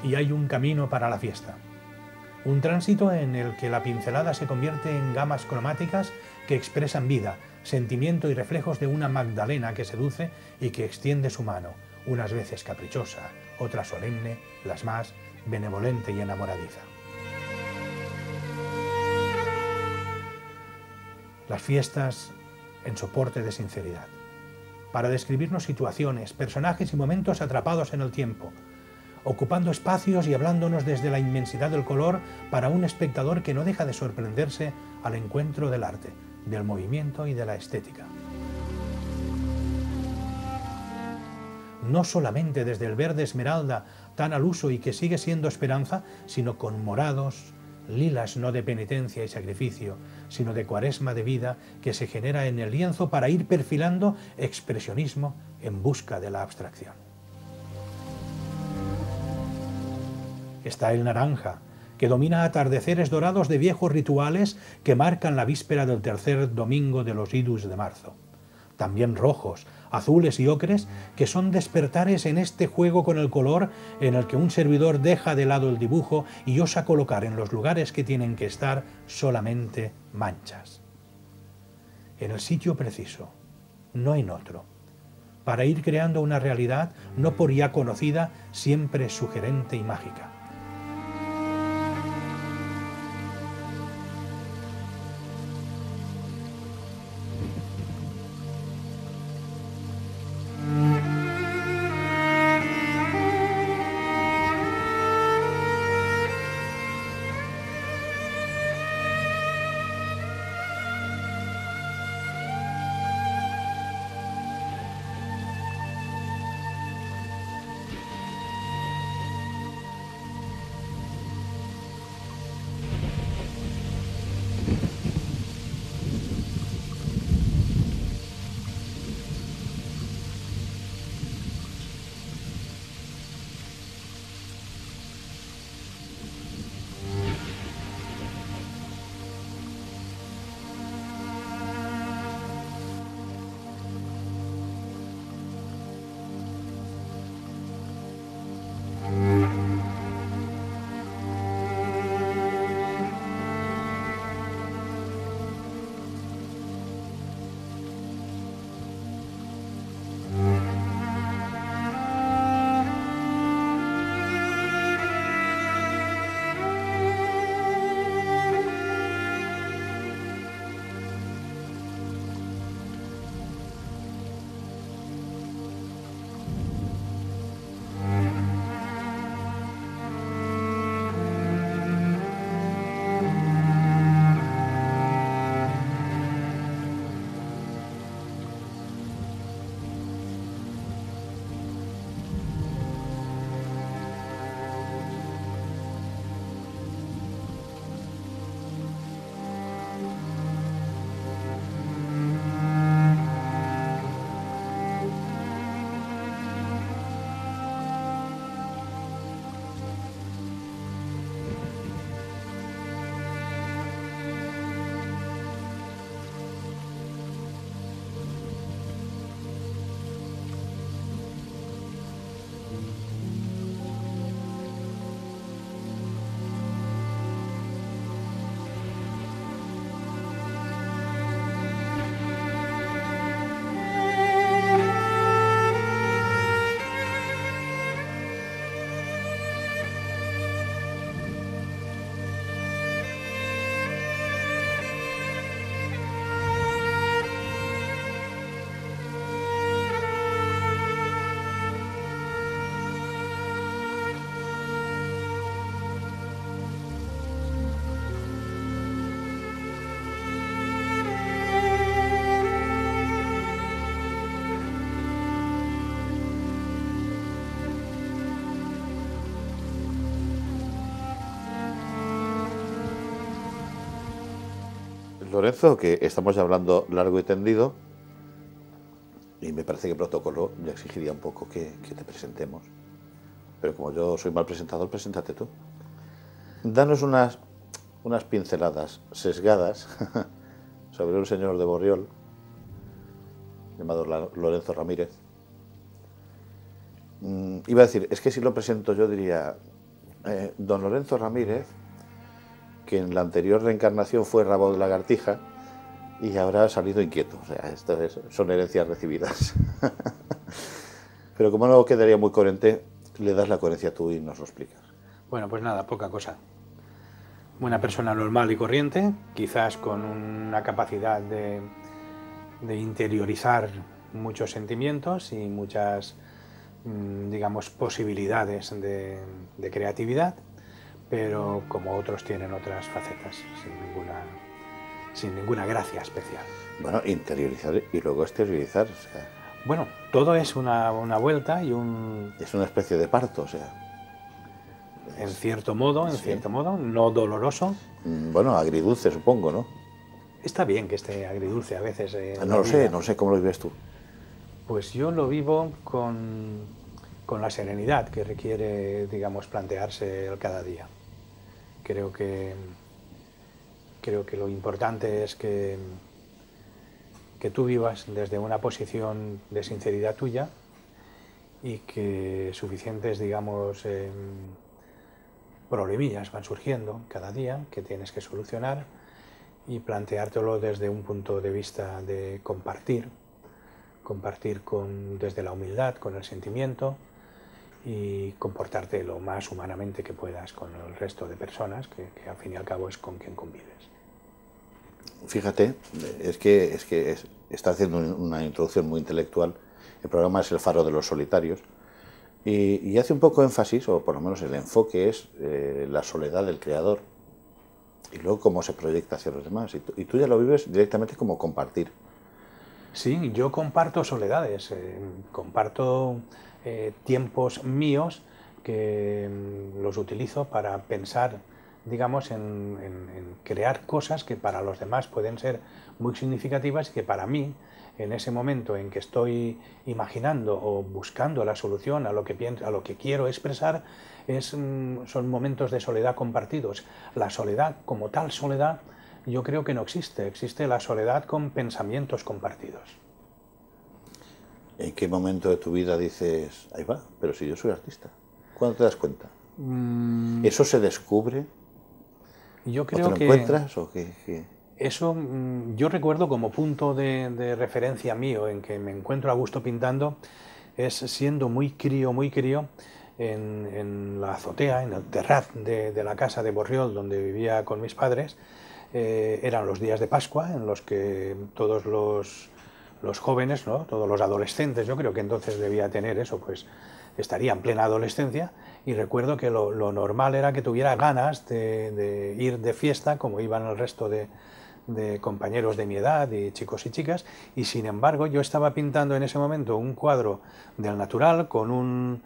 y hay un camino para la fiesta. Un tránsito en el que la pincelada se convierte en gamas cromáticas que expresan vida, sentimiento y reflejos de una Magdalena que seduce y que extiende su mano, unas veces caprichosa, otras solemne, las más benevolente y enamoradiza. Las fiestas en soporte de sinceridad, para describirnos situaciones, personajes y momentos atrapados en el tiempo, ocupando espacios y hablándonos desde la inmensidad del color para un espectador que no deja de sorprenderse al encuentro del arte, del movimiento y de la estética. No solamente desde el verde esmeralda tan al uso y que sigue siendo esperanza, sino con morados, lilas no de penitencia y sacrificio, sino de cuaresma de vida que se genera en el lienzo para ir perfilando expresionismo en busca de la abstracción. Está el naranja, que domina atardeceres dorados de viejos rituales que marcan la víspera del tercer domingo de los idus de marzo. También rojos, azules y ocres, que son despertares en este juego con el color en el que un servidor deja de lado el dibujo y osa colocar en los lugares que tienen que estar solamente manchas. En el sitio preciso, no en otro, para ir creando una realidad no por ya conocida, siempre sugerente y mágica. Lorenzo, que estamos ya hablando largo y tendido, y me parece que el protocolo ya exigiría un poco que te presentemos. Pero como yo soy mal presentador, preséntate tú. Danos unas pinceladas sesgadas sobre un señor de Borriol llamado Lorenzo Ramírez. Iba a decir, es que si lo presento yo diría, don Lorenzo Ramírez, que en la anterior reencarnación fue rabo de lagartija y ahora ha salido inquieto. O sea, son herencias recibidas. Pero como no quedaría muy coherente, le das la coherencia tú y nos lo explicas. Bueno, pues nada, poca cosa. Una persona normal y corriente, quizás con una capacidad de interiorizar muchos sentimientos y muchas, digamos, posibilidades de creatividad, pero como otros tienen otras facetas, sin ninguna gracia especial. Bueno, interiorizar y luego exteriorizar, o sea... Bueno, todo es una vuelta y Es una especie de parto, o sea... En cierto modo, no doloroso. Bueno, agridulce, supongo, ¿no? Está bien que esté agridulce a veces. No sé cómo lo vives tú. Pues yo lo vivo con la serenidad que requiere, digamos, plantearse el cada día. Creo que lo importante es que tú vivas desde una posición de sinceridad tuya y que suficientes, digamos, problemillas van surgiendo cada día que tienes que solucionar y planteártelo desde un punto de vista de compartir desde la humildad, con el sentimiento y comportarte lo más humanamente que puedas con el resto de personas que al fin y al cabo es con quien convives. Fíjate, es que está haciendo una introducción muy intelectual. El programa es El faro de los solitarios y hace un poco énfasis, o por lo menos el enfoque es la soledad del creador y luego cómo se proyecta hacia los demás. Y tú ya lo vives directamente como compartir. Sí, yo comparto soledades, comparto tiempos míos que los utilizo para pensar, digamos, en crear cosas que para los demás pueden ser muy significativas y que para mí, en ese momento en que estoy imaginando o buscando la solución a lo que pienso, a lo que quiero expresar, son momentos de soledad compartidos. La soledad, como tal soledad, yo creo que no existe. Existe la soledad con pensamientos compartidos. ¿En qué momento de tu vida dices, ahí va, pero si yo soy artista? ¿Cuándo te das cuenta? ¿Eso se descubre? Yo creo ¿O te lo encuentras? ¿O qué? Eso yo recuerdo como punto de referencia mío en que me encuentro a gusto pintando, es siendo muy crío, en la azotea, en el terrat de la casa de Borriol, donde vivía con mis padres. Eran los días de Pascua, en los que todos los jóvenes, ¿no? Todos los adolescentes, yo creo que entonces debía tener eso, pues estaría en plena adolescencia, y recuerdo que lo normal era que tuviera ganas de ir de fiesta, como iban el resto de compañeros de mi edad y chicos y chicas, y sin embargo yo estaba pintando en ese momento un cuadro del natural con un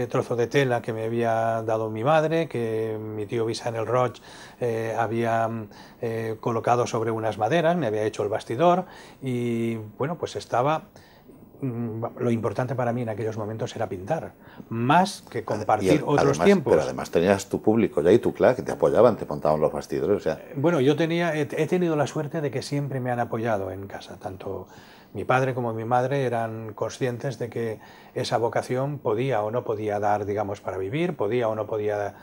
trozo de tela que me había dado mi madre, que mi tío Vicent el Roig había colocado sobre unas maderas, me había hecho el bastidor, y bueno, pues estaba... Lo importante para mí en aquellos momentos era pintar, más que compartir otros tiempos. Pero además tenías tu público ya y tu clase que te apoyaban, te montaban los bastidores. O sea. Bueno, yo he tenido la suerte de que siempre me han apoyado en casa, tanto mi padre como mi madre eran conscientes de que esa vocación podía o no podía dar, digamos, para vivir, podía o no podía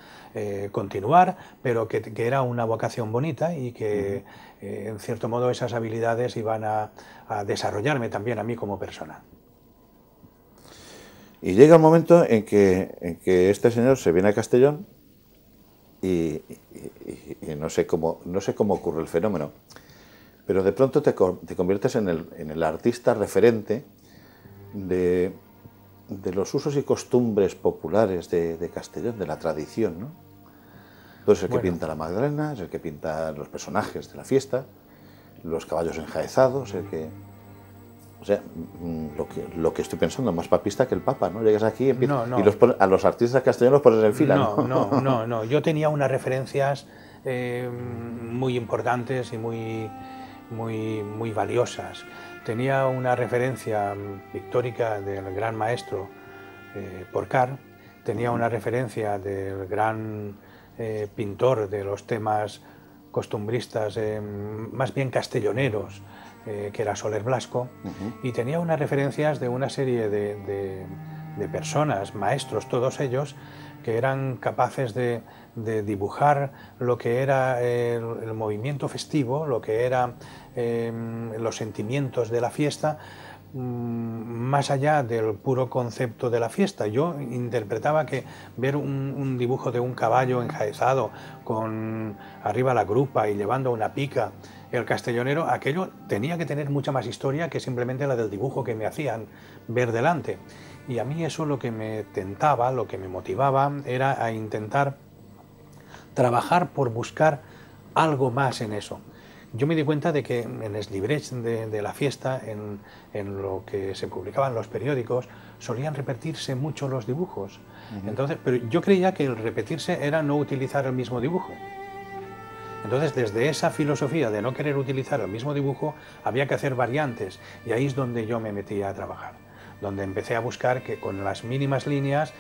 continuar, pero que era una vocación bonita y que en cierto modo esas habilidades iban a desarrollarme también a mí como persona. Y llega el momento en que este señor se viene a Castellón y no sé cómo ocurre el fenómeno, pero de pronto te conviertes en el artista referente de los usos y costumbres populares de Castellón, de la tradición, ¿no? Entonces el que pinta la Magdalena, es el que pinta los personajes de la fiesta, los caballos enjaezados, o sea, lo que estoy pensando, más papista que el Papa, ¿no? Llegas aquí y a los artistas castellanos los pones en fila, ¿no? No. Yo tenía unas referencias muy importantes y muy valiosas. Tenía una referencia pictórica del gran maestro Porcar, tenía una referencia del gran pintor de los temas costumbristas, más bien castelloneros, que era Soler Blasco, y tenía unas referencias de una serie de personas, maestros, todos ellos, que eran capaces de dibujar lo que era el movimiento festivo, lo que eran los sentimientos de la fiesta, más allá del puro concepto de la fiesta. Yo interpretaba que ver un dibujo de un caballo enjaezado con arriba la grupa y llevando una pica, el castellonero, aquello tenía que tener mucha más historia que simplemente la del dibujo que me hacían ver delante. Y a mí eso lo que me tentaba, lo que me motivaba, era a intentar trabajar por buscar algo más en eso. Yo me di cuenta de que en los librets de la fiesta, en lo que se publicaba en los periódicos, solían repetirse mucho los dibujos. Entonces, pero yo creía que el repetirse era no utilizar el mismo dibujo. Entonces, desde esa filosofía de no querer utilizar el mismo dibujo, había que hacer variantes, y ahí es donde yo me metí a trabajar, donde empecé a buscar que con las mínimas líneas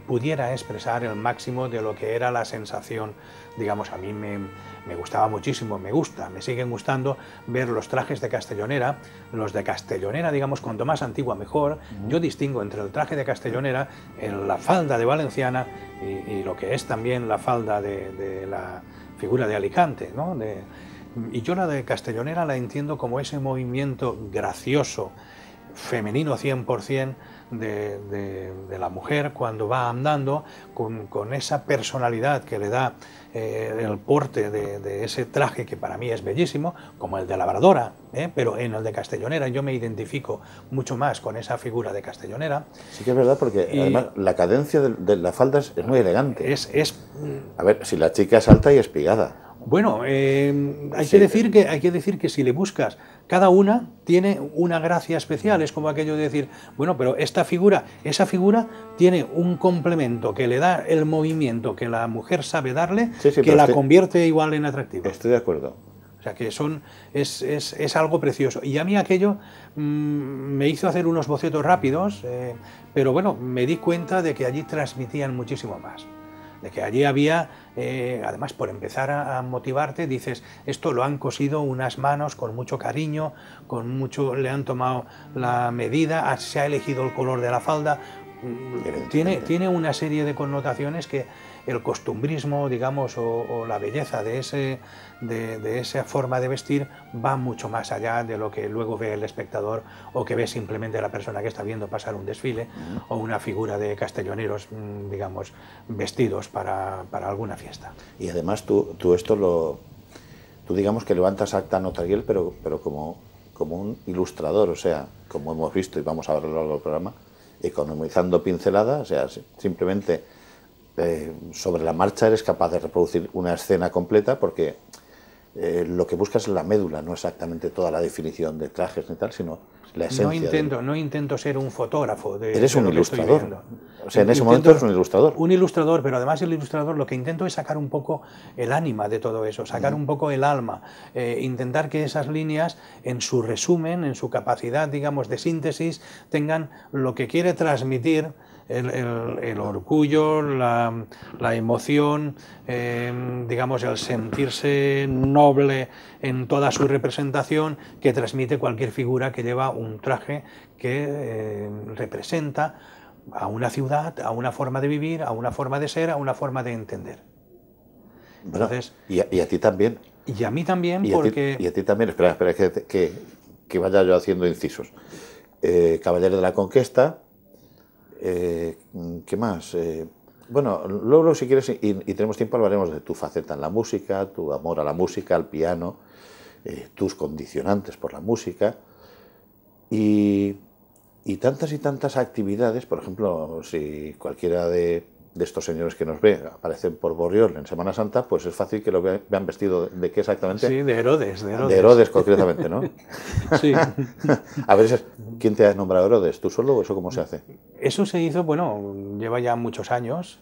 pudiera expresar el máximo de lo que era la sensación. Digamos, a mí me gustaba muchísimo, me siguen gustando ver los trajes de castellonera. Los de castellonera, digamos, cuanto más antigua mejor. Yo distingo entre el traje de castellonera, la falda de valenciana y lo que es también la falda de la figura de Alicante, ¿no? Y yo la de castellonera la entiendo como ese movimiento gracioso, femenino 100%, de la mujer cuando va andando, con esa personalidad que le da el porte de ese traje, que para mí es bellísimo, como el de labradora, pero en el de castellonera yo me identifico mucho más con esa figura de castellonera. Sí que es verdad, porque además la cadencia de la falda es muy elegante. A ver, si la chica es alta y espigada. Bueno, hay que decir que si le buscas, cada una tiene una gracia especial. Es como aquello de decir, bueno, pero esa figura tiene un complemento que le da el movimiento que la mujer sabe darle, que la convierte igual en atractiva. Estoy de acuerdo. O sea, que es algo precioso. Y a mí aquello me hizo hacer unos bocetos rápidos, pero bueno, me di cuenta de que allí transmitían muchísimo más. De que allí había, además, por empezar a motivarte, dices, esto lo han cosido unas manos con mucho cariño, le han tomado la medida, se ha elegido el color de la falda. Tiene una serie de connotaciones que el costumbrismo, digamos, o la belleza de esa forma de vestir va mucho más allá de lo que luego ve el espectador, o que ve simplemente la persona que está viendo pasar un desfile o una figura de castelloneros, digamos, vestidos para alguna fiesta. Y además tú digamos que levantas acta notarial, pero como un ilustrador, o sea, como hemos visto y vamos a ver a lo largo del programa, economizando pinceladas, o sea, simplemente sobre la marcha eres capaz de reproducir una escena completa, porque lo que buscas es la médula, no exactamente toda la definición de trajes ni tal, sino la esencia. No intento ser un fotógrafo eres un ilustrador. O sea, en ese momento eres un ilustrador. Un ilustrador, pero además el ilustrador lo que intento es sacar un poco el ánima de todo eso, sacar un poco el alma, intentar que esas líneas, en su resumen, en su capacidad, digamos, de síntesis, tengan lo que quiere transmitir el orgullo, la emoción, digamos, el sentirse noble en toda su representación, que transmite cualquier figura que lleva un traje que representa a una ciudad, a una forma de vivir, a una forma de ser, a una forma de entender. Entonces, bueno, y a ti también. Y a mí también, porque... Y a ti también. Espera que vaya yo haciendo incisos. Caballero de la Conquista. ¿Qué más? Bueno, luego si quieres y tenemos tiempo hablaremos de tu faceta en la música, tu amor a la música, al piano, tus condicionantes por la música y tantas actividades. Por ejemplo, si cualquiera de estos señores que nos ve aparecen por Borriol en Semana Santa, pues es fácil que lo vean vestido de qué exactamente. Sí, de Herodes. De Herodes concretamente, ¿no? Sí. A ver, ¿quién te ha nombrado Herodes? ¿Tú solo o eso cómo se hace? Eso se hizo, bueno, lleva ya muchos años.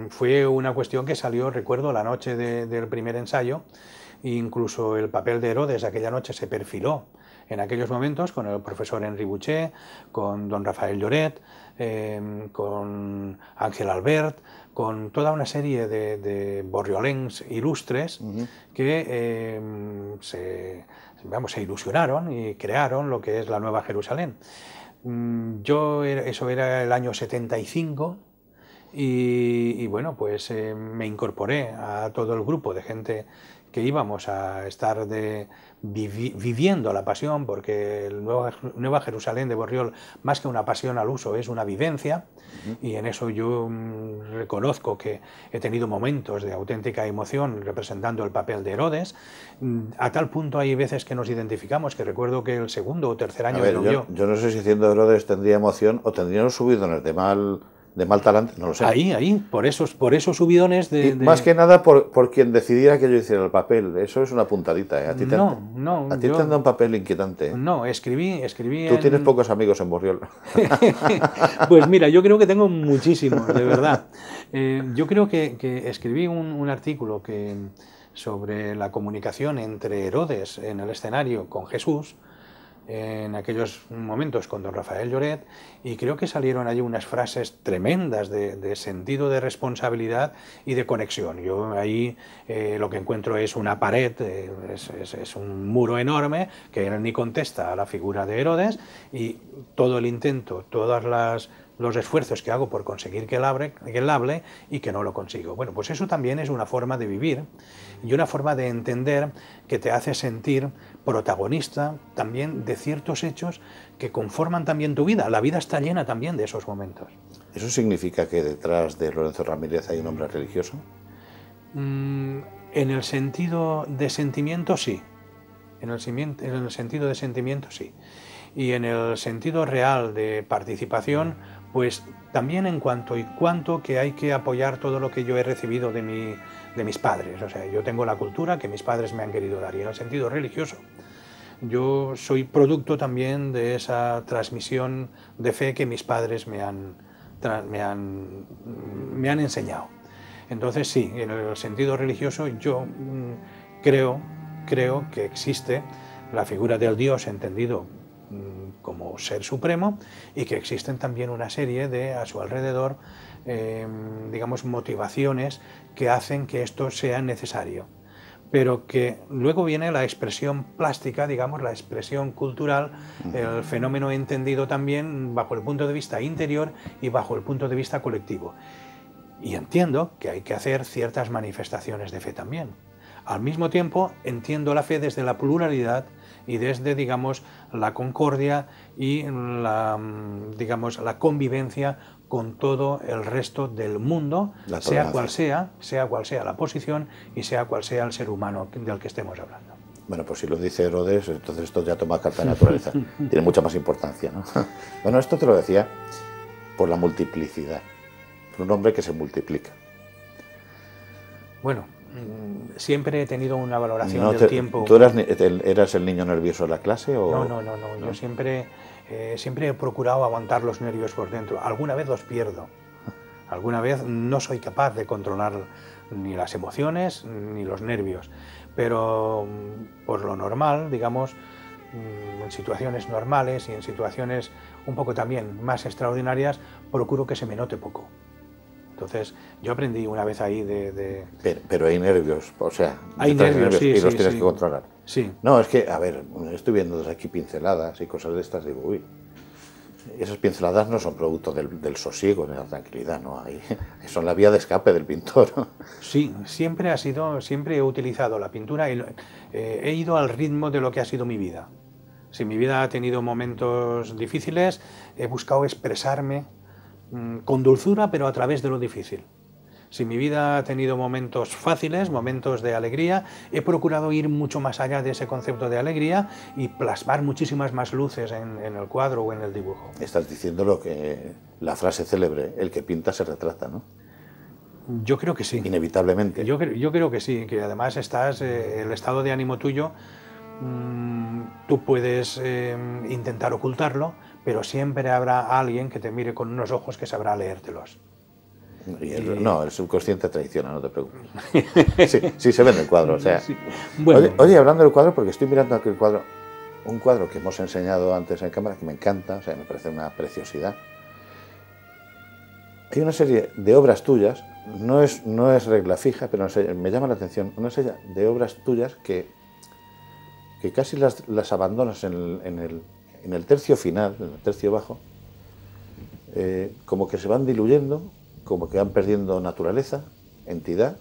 Fue una cuestión que salió, recuerdo, la noche del primer ensayo. Incluso el papel de Herodes aquella noche se perfiló en aquellos momentos con el profesor Henri Boucher, con don Rafael Lloret, con Ángel Albert, con toda una serie de borriolencs ilustres que se ilusionaron y crearon lo que es la Nueva Jerusalén. Eso era el año 75, y bueno, pues me incorporé a todo el grupo de gente que íbamos a estar viviendo la pasión, porque el Nueva Jerusalén de Borriol, más que una pasión al uso, es una vivencia, y en eso yo reconozco que he tenido momentos de auténtica emoción representando el papel de Herodes. A tal punto hay veces que nos identificamos, que recuerdo que el segundo o tercer año de novio... yo no sé si siendo Herodes tendría emoción o tendría unos subidones de mal talante, no lo sé. Ahí, por esos subidones de... Más que nada por quien decidiera que yo hiciera el papel. Eso es una puntadita, ¿eh? A ti te han dado un papel inquietante, ¿eh? No, escribí Tú tienes pocos amigos en Borriol. Pues mira, yo creo que tengo muchísimos, de verdad. Yo creo que escribí un artículo sobre la comunicación entre Herodes en el escenario con Jesús, en aquellos momentos con don Rafael Lloret, y creo que salieron allí unas frases tremendas de sentido de responsabilidad y de conexión. Yo ahí lo que encuentro es una pared, es un muro enorme que él ni contesta a la figura de Herodes, y todo el intento, los esfuerzos que hago por conseguir que él hable y que no lo consigo. Bueno, pues eso también es una forma de vivir y una forma de entender que te hace sentir protagonista también de ciertos hechos que conforman también tu vida. La vida está llena también de esos momentos. ¿Eso significa que detrás de Lorenzo Ramírez hay un hombre religioso? En el sentido de sentimiento, sí. En el sentido de sentimiento, sí. Y en el sentido real de participación, pues también en cuanto que hay que apoyar todo lo que yo he recibido de mis padres. O sea, yo tengo la cultura que mis padres me han querido dar, y en el sentido religioso yo soy producto también de esa transmisión de fe que mis padres me han enseñado. Entonces sí, en el sentido religioso yo creo que existe la figura del Dios entendido como ser supremo, y que existen también una serie de a su alrededor digamos motivaciones que hacen que esto sea necesario, pero que luego viene la expresión plástica, digamos la expresión cultural, el fenómeno entendido también bajo el punto de vista interior y bajo el punto de vista colectivo. Y entiendo que hay que hacer ciertas manifestaciones de fe también. Al mismo tiempo, entiendo la fe desde la pluralidad y desde, digamos, la concordia y digamos, la convivencia con todo el resto del mundo, sea cual sea la posición y sea cual sea el ser humano del que estemos hablando. Bueno, pues si lo dice Herodes, entonces esto ya toma carta de naturaleza. Tiene mucha más importancia, ¿no? Bueno, esto te lo decía por la multiplicidad. Por un hombre que se multiplica. Bueno, siempre he tenido una valoración del tiempo. ¿Tú eras el niño nervioso de la clase? ¿O? No. Yo siempre he procurado aguantar los nervios por dentro. Alguna vez los pierdo. Alguna vez no soy capaz de controlar ni las emociones ni los nervios. Pero por lo normal, digamos, en situaciones normales y en situaciones un poco también más extraordinarias, procuro que se me note poco. Entonces, yo aprendí una vez ahí Pero hay nervios, o sea, hay nervios, sí, y los tienes que controlar. Sí. No, es que, a ver, estoy viendo desde aquí pinceladas y cosas de estas, digo, uy, esas pinceladas no son producto del sosiego ni de la tranquilidad, no hay, son la vía de escape del pintor. Sí, siempre he utilizado la pintura y he ido al ritmo de lo que ha sido mi vida. Si mi vida ha tenido momentos difíciles, he buscado expresarme con dulzura, pero a través de lo difícil. Si mi vida ha tenido momentos fáciles, momentos de alegría, he procurado ir mucho más allá de ese concepto de alegría y plasmar muchísimas más luces en el cuadro o en el dibujo. Estás diciendo lo que la frase célebre, el que pinta se retrata, ¿no? Yo creo que sí. Inevitablemente. Yo creo que sí, que además el estado de ánimo tuyo, tú puedes intentar ocultarlo, pero siempre habrá alguien que te mire con unos ojos que sabrá leértelos. No, el subconsciente traiciona, no te preocupes. Sí, se ve en el cuadro. O sea. Sí. Bueno. Oye, hablando del cuadro, porque estoy mirando aquí el cuadro, un cuadro que hemos enseñado antes en cámara, que me encanta, o sea, me parece una preciosidad. Hay una serie de obras tuyas, no es regla fija, pero me llama la atención, una serie de obras tuyas que casi las abandonas en el tercio final, en el tercio bajo, como que se van diluyendo como que van perdiendo naturaleza, entidad,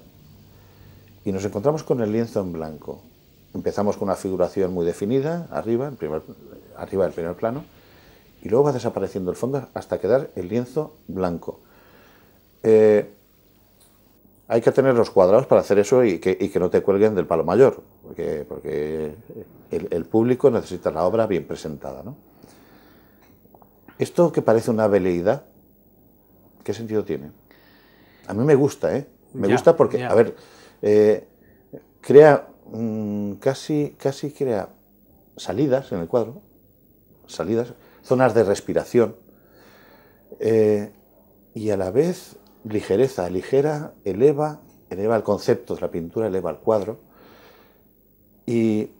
y nos encontramos con el lienzo en blanco. Empezamos con una figuración muy definida, arriba del primer plano, y luego va desapareciendo el fondo hasta quedar el lienzo blanco. Hay que tener los cuadrados para hacer eso y que no te cuelguen del palo mayor, porque el público necesita la obra bien presentada, ¿no? Esto que parece una veleidad, ¿qué sentido tiene? A mí me gusta, ¿eh? Me gusta porque, a ver, crea casi crea salidas en el cuadro, zonas de respiración, y a la vez ligereza, eleva el concepto de la pintura, eleva el cuadro, y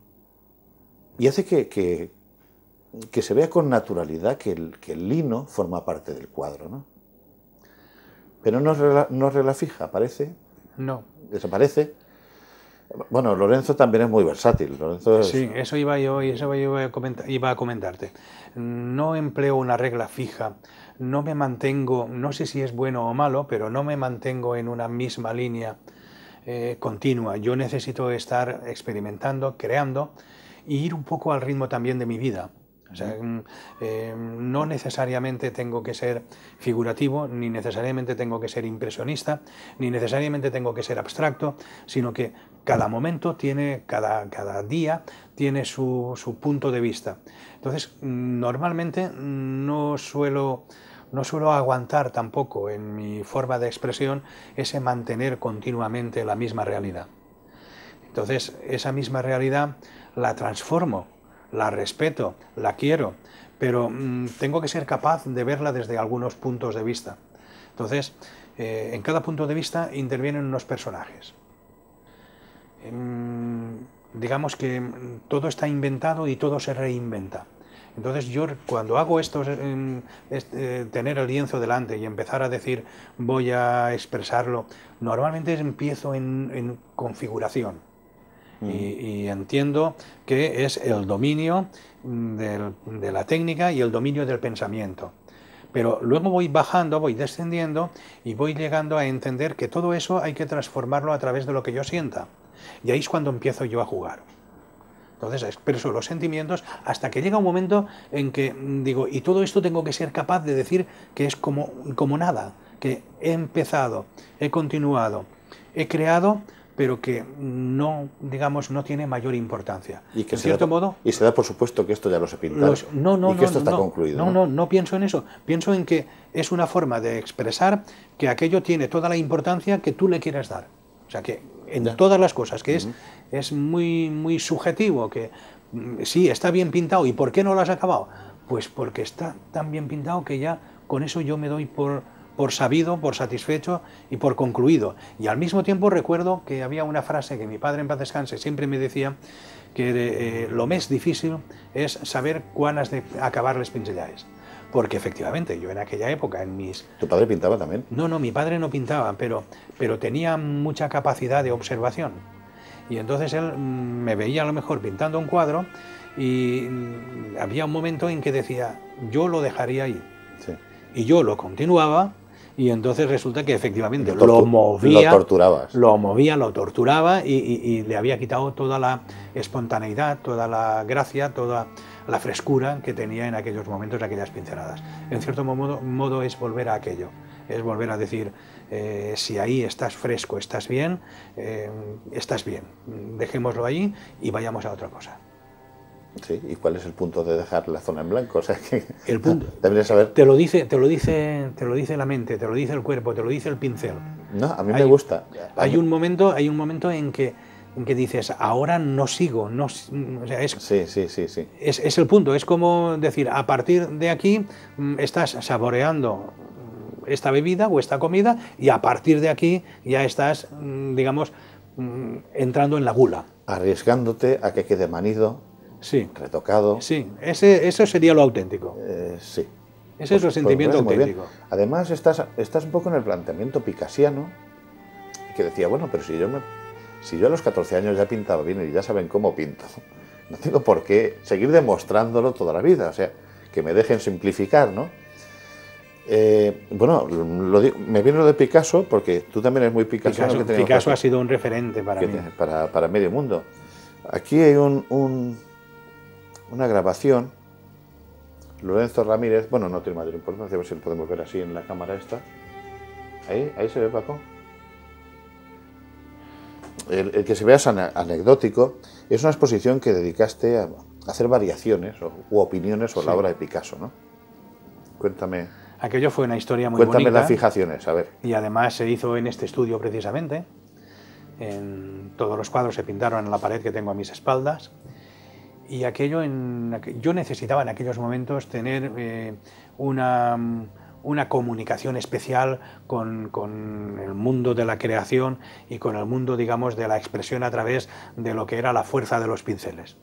hace que se vea con naturalidad que el lino forma parte del cuadro, ¿no? Pero no es regla fija, aparece, No. desaparece. Bueno, Lorenzo también es muy versátil. Lorenzo es... Sí, eso iba a comentarte. No empleo una regla fija, no me mantengo, no sé si es bueno o malo, pero no me mantengo en una misma línea continua. Yo necesito estar experimentando, creando e ir un poco al ritmo también de mi vida. O sea, no necesariamente tengo que ser figurativo, ni necesariamente tengo que ser impresionista, ni necesariamente tengo que ser abstracto, sino que cada momento tiene, cada día tiene su punto de vista. Entonces, normalmente no suelo aguantar tampoco en mi forma de expresión ese mantener continuamente la misma realidad. Entonces, esa misma realidad la transformo, la respeto, la quiero, pero tengo que ser capaz de verla desde algunos puntos de vista. Entonces, en cada punto de vista intervienen unos personajes. Digamos que todo está inventado y todo se reinventa. Entonces yo cuando hago esto, tener el lienzo delante y empezar a decir voy a expresarlo, normalmente empiezo en configuración. Y entiendo que es el dominio de la técnica y el dominio del pensamiento. Pero luego voy bajando, voy descendiendo y voy llegando a entender que todo eso hay que transformarlo a través de lo que yo sienta. Y ahí es cuando empiezo yo a jugar. Entonces expreso los sentimientos hasta que llega un momento en que digo, y todo esto tengo que ser capaz de decir que es como nada, que he empezado, he continuado, he creado, pero que no, digamos, no tiene mayor importancia. Y que en cierto modo... Y se da por supuesto que esto ya lo se pinta y que esto está concluido. No pienso en eso. Pienso en que es una forma de expresar que aquello tiene toda la importancia que tú le quieras dar. O sea, que en todas las cosas, que es muy subjetivo, que sí, está bien pintado, ¿y por qué no lo has acabado? Pues porque está tan bien pintado que ya con eso yo me doy por sabido, por satisfecho y por concluido. Y al mismo tiempo recuerdo que había una frase que mi padre en paz descanse siempre me decía, que lo más difícil es saber cuán has de acabar les pincellaes. Porque efectivamente, yo en aquella época, en mis... ¿Tu padre pintaba también? No, mi padre no pintaba, pero tenía mucha capacidad de observación. Y entonces él me veía a lo mejor pintando un cuadro y había un momento en que decía, yo lo dejaría ahí. Sí. Y yo lo continuaba. Y entonces resulta que efectivamente lo movía, lo torturaba y le había quitado toda la espontaneidad, toda la gracia, toda la frescura que tenía en aquellos momentos, aquellas pinceladas. En cierto modo es volver a aquello, es volver a decir, si ahí estás fresco, estás bien, dejémoslo ahí y vayamos a otra cosa. Sí, ¿y cuál es el punto de dejar la zona en blanco? O sea, que el punto deberías saber. Te lo dice la mente, te lo dice el cuerpo, te lo dice el pincel. No, a mí me gusta. Hay un momento en que dices, ahora no sigo, no, o sea, sí. Es el punto, es como decir, a partir de aquí estás saboreando esta bebida o esta comida y a partir de aquí ya estás, digamos, entrando en la gula. Arriesgándote a que quede manido. Sí. Retocado. Sí, eso sería lo auténtico. Sí. Ese es el sentimiento auténtico. Además, estás un poco en el planteamiento picasiano, que decía, bueno, pero si yo a los 14 años ya pintaba bien y ya saben cómo pinto, no tengo por qué seguir demostrándolo toda la vida, o sea, que me dejen simplificar, ¿no? Bueno, me viene lo de Picasso, porque tú también eres muy Picasso. Picasso ha sido un referente para mí. Para medio mundo. Aquí hay una grabación. Lorenzo Ramírez, bueno, no tiene mayor importancia, a ver si lo podemos ver así en la cámara esta. Ahí se ve, Paco. El que se vea es anecdótico. Es una exposición que dedicaste a hacer variaciones u opiniones sobre la obra de Picasso, ¿no? Cuéntame. Aquello fue una historia muy bonita. Cuéntame las fijaciones, a ver. Y además se hizo en este estudio precisamente. Todos los cuadros se pintaron en la pared que tengo a mis espaldas. Y aquello, yo necesitaba en aquellos momentos tener una comunicación especial con el mundo de la creación y con el mundo, digamos, de la expresión a través de lo que era la fuerza de los pinceles.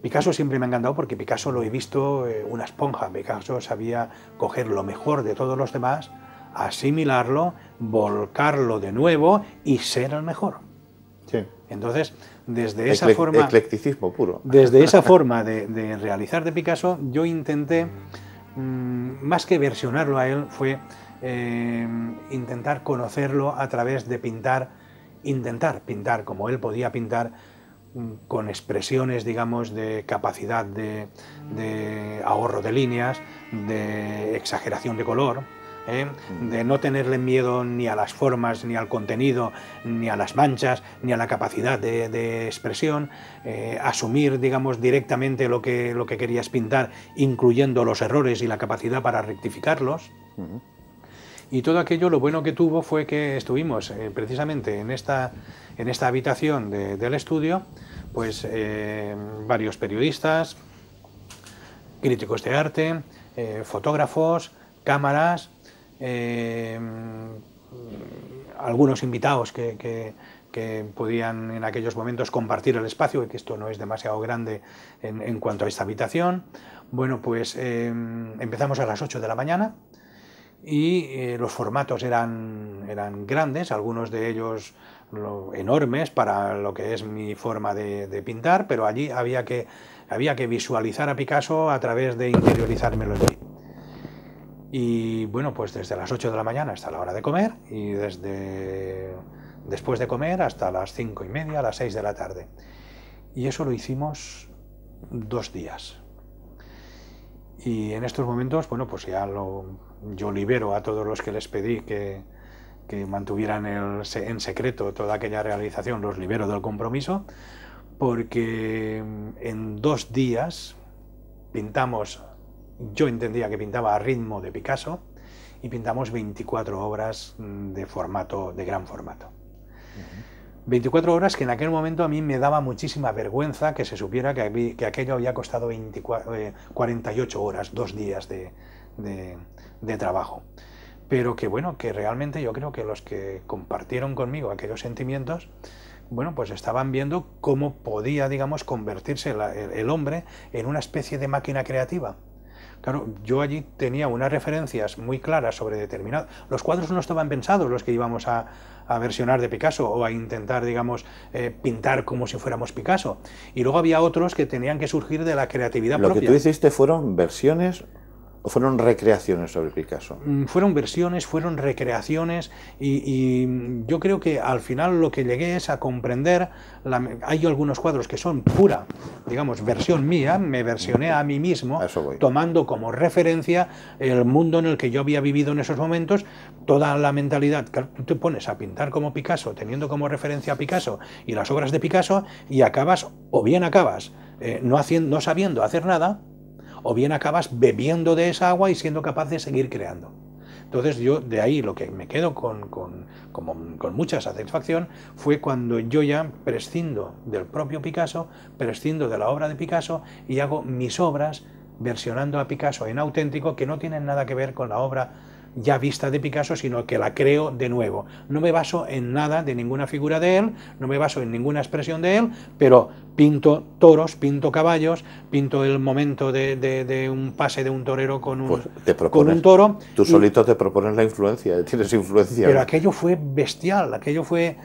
Picasso siempre me ha encantado porque Picasso lo he visto una esponja. Picasso sabía coger lo mejor de todos los demás, asimilarlo, volcarlo de nuevo y ser el mejor. Sí. Entonces, desde esa forma... Eclecticismo puro. Desde esa forma de realizar de Picasso, yo intenté, más que versionarlo a él, fue intentar conocerlo a través de intentar pintar como él podía pintar, con expresiones, digamos, de capacidad de ahorro de líneas, de exageración de color, de no tenerle miedo ni a las formas, ni al contenido, ni a las manchas, ni a la capacidad de expresión, asumir, digamos, directamente lo que querías pintar, incluyendo los errores y la capacidad para rectificarlos. Y todo aquello, lo bueno que tuvo fue que estuvimos precisamente en esta habitación del estudio, pues varios periodistas, críticos de arte, fotógrafos, cámaras, algunos invitados que podían en aquellos momentos compartir el espacio, y que esto no es demasiado grande en cuanto a esta habitación. Bueno, pues empezamos a las 8 de la mañana. Y los formatos eran grandes, algunos de ellos enormes para lo que es mi forma de pintar, pero allí había que visualizar a Picasso a través de interiorizármelo en mí. Y bueno, pues desde las 8 de la mañana hasta la hora de comer, y después de comer hasta las 5:30, a las 6 de la tarde. Y eso lo hicimos 2 días. Y en estos momentos, bueno, pues ya yo libero a todos los que les pedí que mantuvieran en secreto toda aquella realización, los libero del compromiso, porque en 2 días pintamos, yo entendía que pintaba a ritmo de Picasso, y pintamos 24 obras de gran formato. 24 horas que en aquel momento a mí me daba muchísima vergüenza que se supiera que aquello había costado 48 horas, 2 días de trabajo. Pero que bueno, que realmente yo creo que los que compartieron conmigo aquellos sentimientos, bueno, pues estaban viendo cómo podía, digamos, convertirse el hombre en una especie de máquina creativa. Claro, yo allí tenía unas referencias muy claras sobre determinados... Los cuadros no estaban pensados, los que íbamos a versionar de Picasso o a intentar, digamos, pintar como si fuéramos Picasso. Y luego había otros que tenían que surgir de la creatividad propia. Lo que tú hiciste fueron versiones ¿o fueron recreaciones sobre Picasso? Fueron versiones, fueron recreaciones, y yo creo que al final lo que llegué es a comprender, hay algunos cuadros que son pura, digamos, versión mía, me versioné a mí mismo, tomando como referencia el mundo en el que yo había vivido en esos momentos, toda la mentalidad. Tú te pones a pintar como Picasso, teniendo como referencia a Picasso y las obras de Picasso, y acabas, o bien acabas no sabiendo hacer nada, o bien acabas bebiendo de esa agua y siendo capaz de seguir creando. Entonces yo de ahí lo que me quedo con mucha satisfacción fue cuando yo ya prescindo del propio Picasso, prescindo de la obra de Picasso y hago mis obras versionando a Picasso en auténtico, que no tienen nada que ver con la obra ya vista de Picasso, sino que la creo de nuevo. No me baso en nada de ninguna figura de él, no me baso en ninguna expresión de él, pero pinto toros, pinto caballos, pinto el momento de un pase de un torero con un toro. Tú solito te propones la influencia, tienes influencia. Pero aquello fue bestial, aquello fue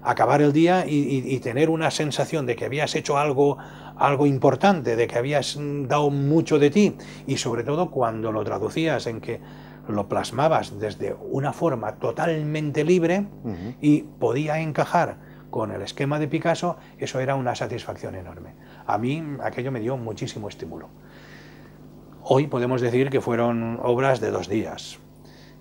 acabar el día y tener una sensación de que habías hecho algo algo importante, de que habías dado mucho de ti, y sobre todo cuando lo traducías en que lo plasmabas desde una forma totalmente libre y podía encajar con el esquema de Picasso, eso era una satisfacción enorme. A mí aquello me dio muchísimo estímulo. Hoy podemos decir que fueron obras de 2 días.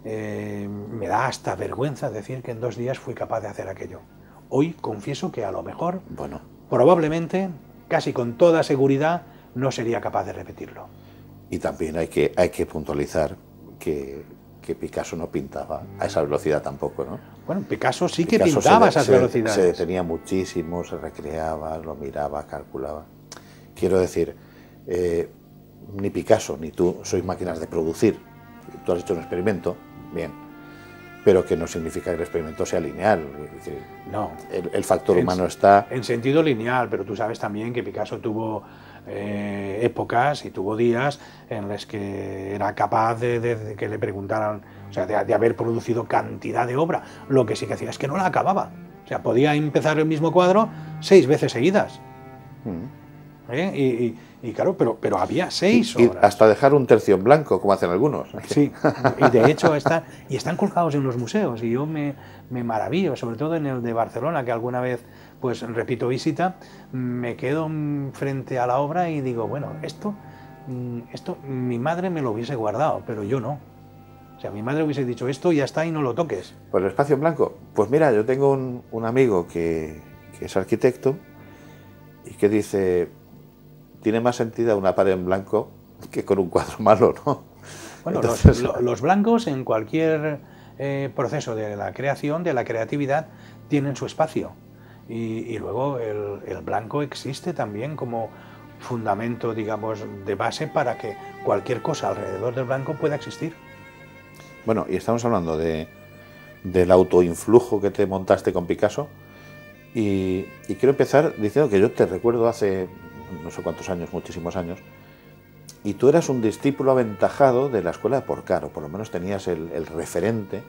Me da hasta vergüenza decir que en 2 días fui capaz de hacer aquello. Hoy confieso que a lo mejor, Bueno, probablemente, casi con toda seguridad, no sería capaz de repetirlo. y también hay que puntualizar que Picasso no pintaba a esa velocidad tampoco, ¿no? Bueno, Picasso sí que Picasso pintaba a esas velocidades. se detenía muchísimo, se recreaba, lo miraba, calculaba. Quiero decir, ni Picasso ni tú sois máquinas de producir. Tú has hecho un experimento, bien, pero que no significa que el experimento sea lineal. Es decir, No. El factor humano está... En sentido lineal, pero tú sabes también que Picasso tuvo épocas y tuvo días en los que era capaz de que le preguntaran, o sea, de haber producido cantidad de obra. Lo que sí que hacía es que no la acababa. O sea, podía empezar el mismo cuadro 6 veces seguidas. Y claro, pero había 6 y obras. hasta dejar un tercio en blanco, como hacen algunos. Sí, y de hecho están colgados en los museos, y yo me maravillo, sobre todo en el de Barcelona, que alguna vez, pues repito visita, me quedo frente a la obra y digo, bueno, esto mi madre me lo hubiese guardado, pero yo no. O sea, mi madre hubiese dicho, esto ya está y no lo toques. Pues el espacio en blanco. Pues mira, yo tengo un amigo que es arquitecto y que dice, tiene más sentido una pared en blanco que con un cuadro malo, ¿no? Bueno, Entonces, los blancos en cualquier proceso de la creación, de la creatividad, tienen su espacio. Y luego el blanco existe también como fundamento, digamos, de base para que cualquier cosa alrededor del blanco pueda existir. bueno, y estamos hablando del autoinflujo que te montaste con Picasso y quiero empezar diciendo que yo te recuerdo hace no sé cuántos años, muchísimos años, y tú eras un discípulo aventajado de la escuela de Porcar, o por lo menos tenías el referente.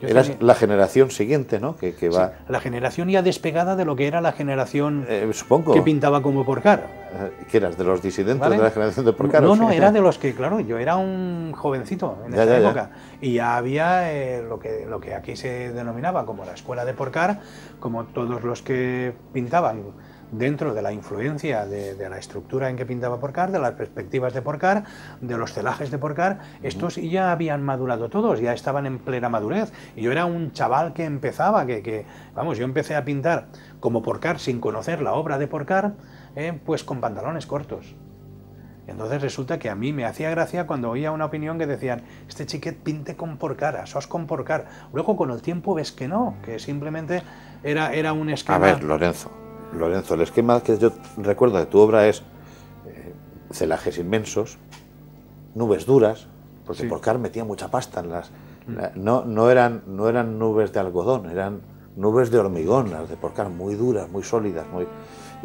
Eras la generación siguiente, ¿no? Que va... Sí, la generación ya despegada de lo que era la generación supongo que pintaba como Porcar. que eras de los disidentes, ¿Vale? de la generación de Porcar. No, era de los que, claro, yo era un jovencito en esa época. Y ya había lo que aquí se denominaba como la escuela de Porcar, como todos los que pintaban dentro de la influencia de la estructura en que pintaba Porcar, de las perspectivas de Porcar, de los celajes de Porcar. Estos ya habían madurado todos, ya estaban en plena madurez. Y yo era un chaval que empezaba, vamos, yo empecé a pintar como Porcar sin conocer la obra de Porcar, pues con pantalones cortos. Entonces resulta que a mí me hacía gracia cuando oía una opinión que decían, este chiquet pinte con Porcar, sos con Porcar. Luego con el tiempo ves que no, que simplemente era un esquema... A ver, Lorenzo, el esquema que yo recuerdo de tu obra es celajes inmensos, nubes duras, porque sí. Porcar metía mucha pasta en las... No eran nubes de algodón, eran nubes de hormigón, las de Porcar, muy duras, muy sólidas,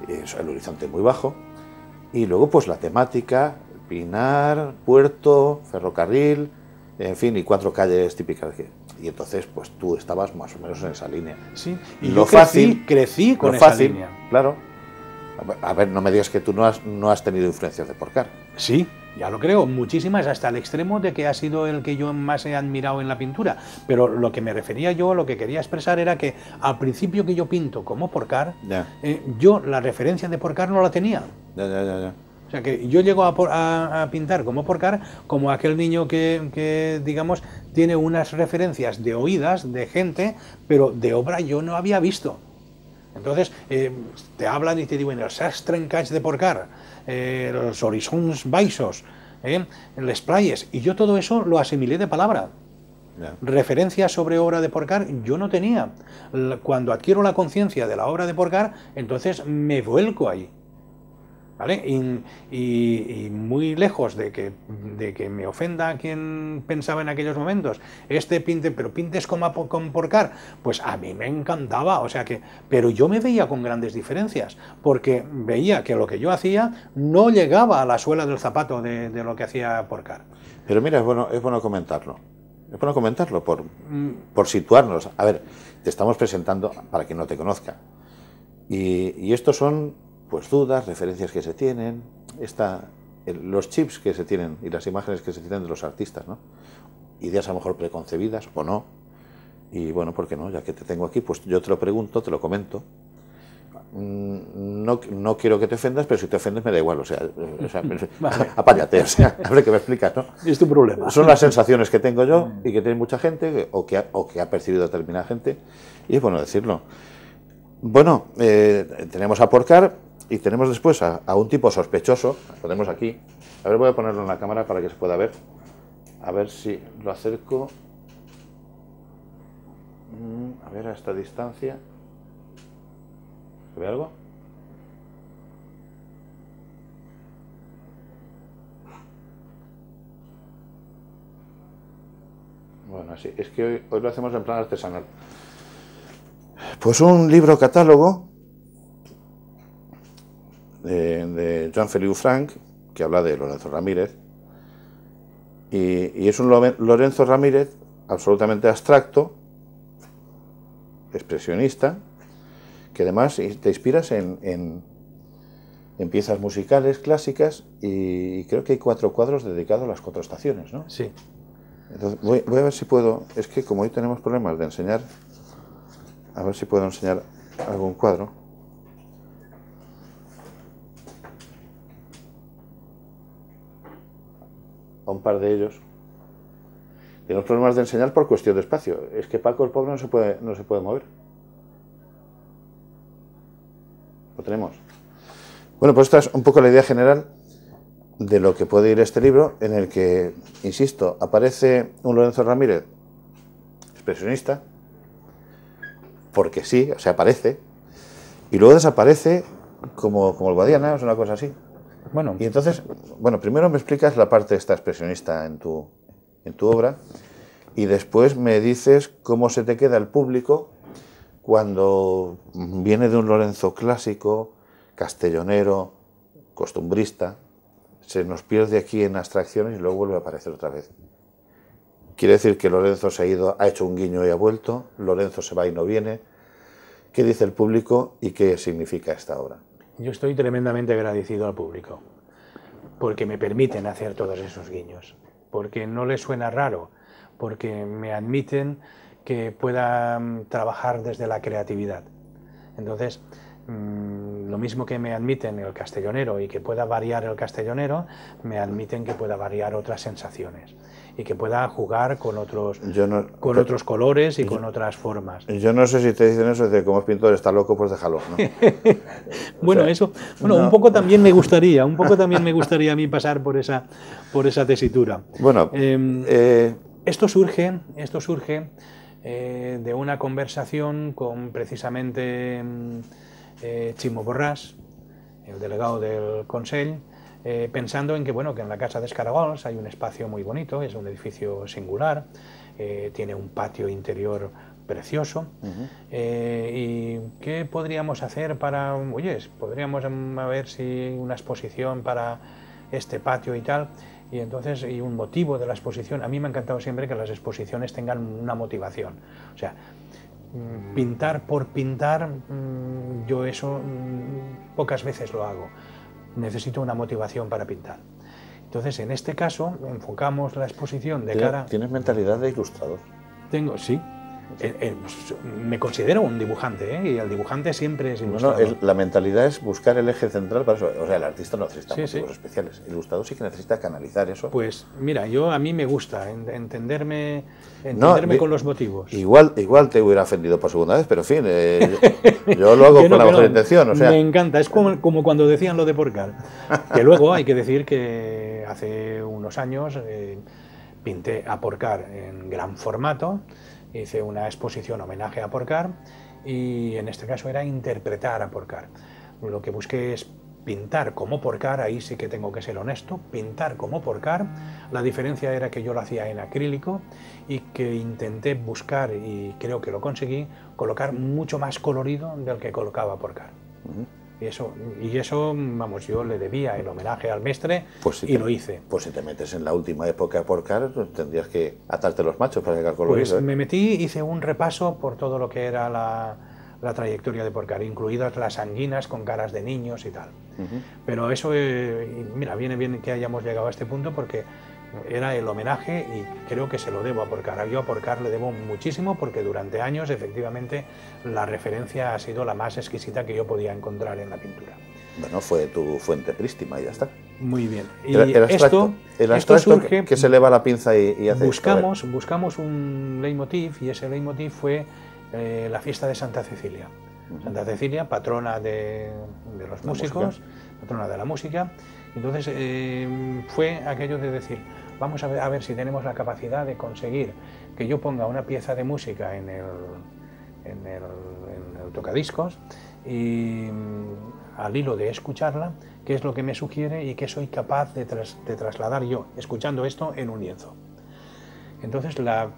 el horizonte muy bajo. Y luego pues la temática, Pinar, Puerto, ferrocarril, en fin, y 4 calles típicas. Y entonces pues tú estabas más o menos en esa línea. Sí, y yo crecí con esa línea. Claro. A ver, no me digas que tú no has tenido influencias de Porcar. Sí, ya lo creo, muchísimas, hasta el extremo de que ha sido el que yo más he admirado en la pintura. Pero lo que me refería yo, lo que quería expresar era que al principio que yo pinto como Porcar, yo la referencia de Porcar no la tenía. Ya. O sea, que yo llego a pintar como Porcar, como aquel niño que, digamos, tiene unas referencias de oídas, de gente, pero de obra yo no había visto. Entonces, te hablan y te diuen el Sastrencach de Porcar, los horizons baixos, les playes, y yo todo eso lo asimilé de palabra. Referencias sobre obra de Porcar yo no tenía. Cuando adquiero la conciencia de la obra de Porcar, entonces me vuelco ahí. ¿Vale? Y muy lejos de que me ofenda a quien pensaba en aquellos momentos, pero pintes con Porcar, pues a mí me encantaba, o sea que, pero yo me veía con grandes diferencias, porque veía que lo que yo hacía no llegaba a la suela del zapato de lo que hacía Porcar. Pero mira, es bueno comentarlo. Es bueno comentarlo por situarnos. A ver, te estamos presentando para quien no te conozca. Y estos son pues dudas, referencias que se tienen, los chips que se tienen y las imágenes que se tienen de los artistas, ¿no? Ideas a lo mejor preconcebidas o no. Y bueno, ¿por qué no? Ya que te tengo aquí, pues yo te lo pregunto, te lo comento. No quiero que te ofendas, pero si te ofendes me da igual, vale. Apáñate, a ver qué me explicas, ¿no? Es tu problema. Son las sensaciones que tengo yo y que tiene mucha gente o que ha percibido determinada gente, y es bueno decirlo. Bueno, tenemos a Porcar y tenemos después a un tipo sospechoso, lo tenemos aquí. A ver, voy a ponerlo en la cámara para que se pueda ver. A ver si lo acerco. A ver, a esta distancia. ¿Se ve algo? Bueno, así. Es que hoy lo hacemos en plan artesanal. Pues un libro catálogo de Jean-Feliu Franck, que habla de Lorenzo Ramírez. Y es un Lorenzo Ramírez absolutamente abstracto, expresionista, que además te inspiras en piezas musicales clásicas, y creo que hay 4 cuadros dedicados a las 4 estaciones, ¿no? Sí. Entonces voy a ver si puedo, es que como hoy tenemos problemas de enseñar, a ver si puedo enseñar algún cuadro. A un par de ellos. Tenemos problemas de enseñar por cuestión de espacio. Es que Paco, el pobre, no se puede mover. Lo tenemos. Bueno, pues esta es un poco la idea general de lo que puede ir este libro, en el que, insisto, aparece un Lorenzo Ramírez expresionista, porque sí, o sea, aparece, y luego desaparece como el Guadiana, es una cosa así. Bueno, y entonces, bueno, primero me explicas la parte esta expresionista en tu obra, y después me dices cómo se te queda el público cuando viene de un Lorenzo clásico, castellonero, costumbrista, se nos pierde aquí en abstracciones y luego vuelve a aparecer otra vez. Quiere decir que Lorenzo se ha ido, ha hecho un guiño y ha vuelto, Lorenzo se va y no viene. ¿Qué dice el público y qué significa esta obra? Yo estoy tremendamente agradecido al público, porque me permiten hacer todos esos guiños, porque no les suena raro, porque me admiten que pueda trabajar desde la creatividad. Entonces, lo mismo que me admiten el castellonero y que pueda variar el castellonero, me admiten que pueda variar otras sensaciones y que pueda jugar con otros, otros colores y con otras formas. Yo no sé si te dicen eso, de como es pintor está loco, pues déjalo, ¿no? Bueno, eso, bueno, no. Un poco también me gustaría a mí pasar por esa tesitura. Bueno, esto surge de una conversación con precisamente Chimo Borràs, el delegado del Consell, pensando en que, bueno, que en la Casa d'Escaragols hay un espacio muy bonito, es un edificio singular, tiene un patio interior precioso, y ¿qué podríamos hacer para, oye, podríamos ver si una exposición para este patio y tal? Y entonces, y un motivo de la exposición, a mí me ha encantado siempre que las exposiciones tengan una motivación, o sea, pintar por pintar, yo eso pocas veces lo hago, necesito una motivación para pintar. Entonces, en este caso, enfocamos la exposición de cara... ¿Tienes mentalidad de ilustrador? Tengo, sí. Me considero un dibujante, y el dibujante siempre es ilustrador. Bueno, la mentalidad es buscar el eje central para eso. O sea, el artista no necesita motivos especiales. El ilustrador sí que necesita canalizar eso. Pues mira, a mí me gusta entenderme con los motivos. Igual te hubiera ofendido por segunda vez, pero en fin, yo lo hago con la mejor intención. O sea. Me encanta, es como cuando decían lo de Porcar. Que luego hay que decir que hace unos años pinté a Porcar en gran formato. Hice una exposición homenaje a Porcar y en este caso era interpretar a Porcar. Lo que busqué es pintar como Porcar, ahí sí que tengo que ser honesto, pintar como Porcar. La diferencia era que yo lo hacía en acrílico y que intenté buscar, y creo que lo conseguí, colocar mucho más colorido del que colocaba Porcar. Y eso, vamos, yo le debía el homenaje al mestre, pues lo hice. Pues si te metes en la última época de Porcar, tendrías que atarte los machos para llegar colorido. Pues me metí, hice un repaso por todo lo que era la trayectoria de Porcar, incluidas las anguinas con caras de niños y tal. Pero eso, mira, viene bien que hayamos llegado a este punto porque era el homenaje y creo que se lo debo a Porcar. Yo a Porcar le debo muchísimo porque durante años, efectivamente, la referencia ha sido la más exquisita que yo podía encontrar en la pintura. Bueno, fue tu fuente prístima y ya está. Muy bien. Y el abstracto surge, que se eleva la pinza y hace buscamos un leitmotiv, y ese leitmotiv fue la fiesta de Santa Cecilia. Santa Cecilia, patrona de los músicos, patrona de la música. Entonces fue aquello de decir, vamos a ver si tenemos la capacidad de conseguir que yo ponga una pieza de música en el tocadiscos y al hilo de escucharla, qué es lo que me sugiere y qué soy capaz de trasladar yo, escuchando esto en un lienzo. Entonces la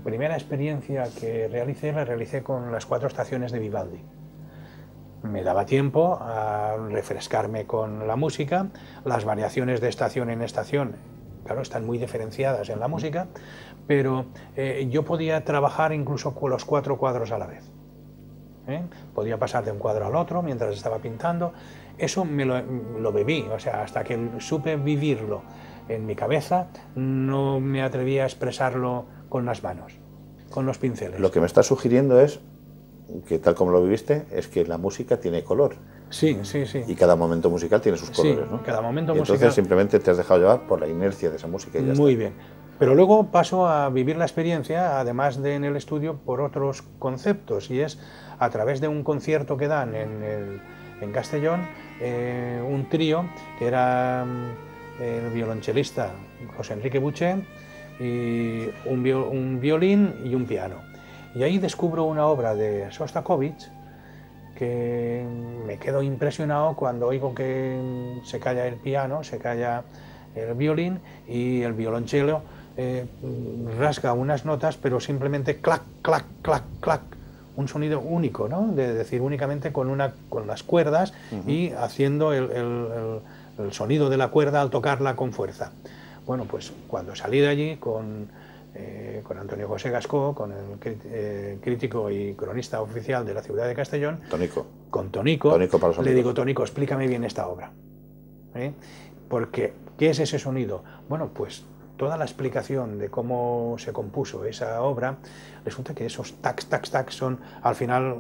primera experiencia que la realicé con las 4 estaciones de Vivaldi. Me daba tiempo a refrescarme con la música, las variaciones de estación en estación, claro, están muy diferenciadas en la música, pero yo podía trabajar incluso con los 4 cuadros a la vez. Podía pasar de un cuadro al otro mientras estaba pintando. Eso me lo bebí, o sea, hasta que supe vivirlo en mi cabeza, no me atreví a expresarlo con las manos, con los pinceles. Lo que me está sugiriendo es que, tal como lo viviste, es que la música tiene color. Sí. Y cada momento musical tiene sus colores, ¿no? Cada momento musical. Entonces simplemente te has dejado llevar por la inercia de esa música y ya está. Muy bien. Pero luego paso a vivir la experiencia, además de en el estudio, por otros conceptos, y es a través de un concierto que dan en Castellón, un trío que era el violonchelista José Enrique Buché, y un violín y un piano. Y ahí descubro una obra de Shostakovich que me quedo impresionado cuando oigo que se calla el piano, se calla el violín y el violonchelo rasga unas notas, pero simplemente clac, clac, clac, clac, un sonido único, ¿no? De decir, únicamente con las cuerdas y haciendo el sonido de la cuerda al tocarla con fuerza. Bueno, pues cuando salí de allí con Antonio José Gascó, con el crítico y cronista oficial de la ciudad de Castellón, Tonico, le digo, Tonico, explícame bien esta obra. Porque, ¿qué es ese sonido? Bueno, pues toda la explicación de cómo se compuso esa obra, resulta que esos tacs, tacs, tacs son al final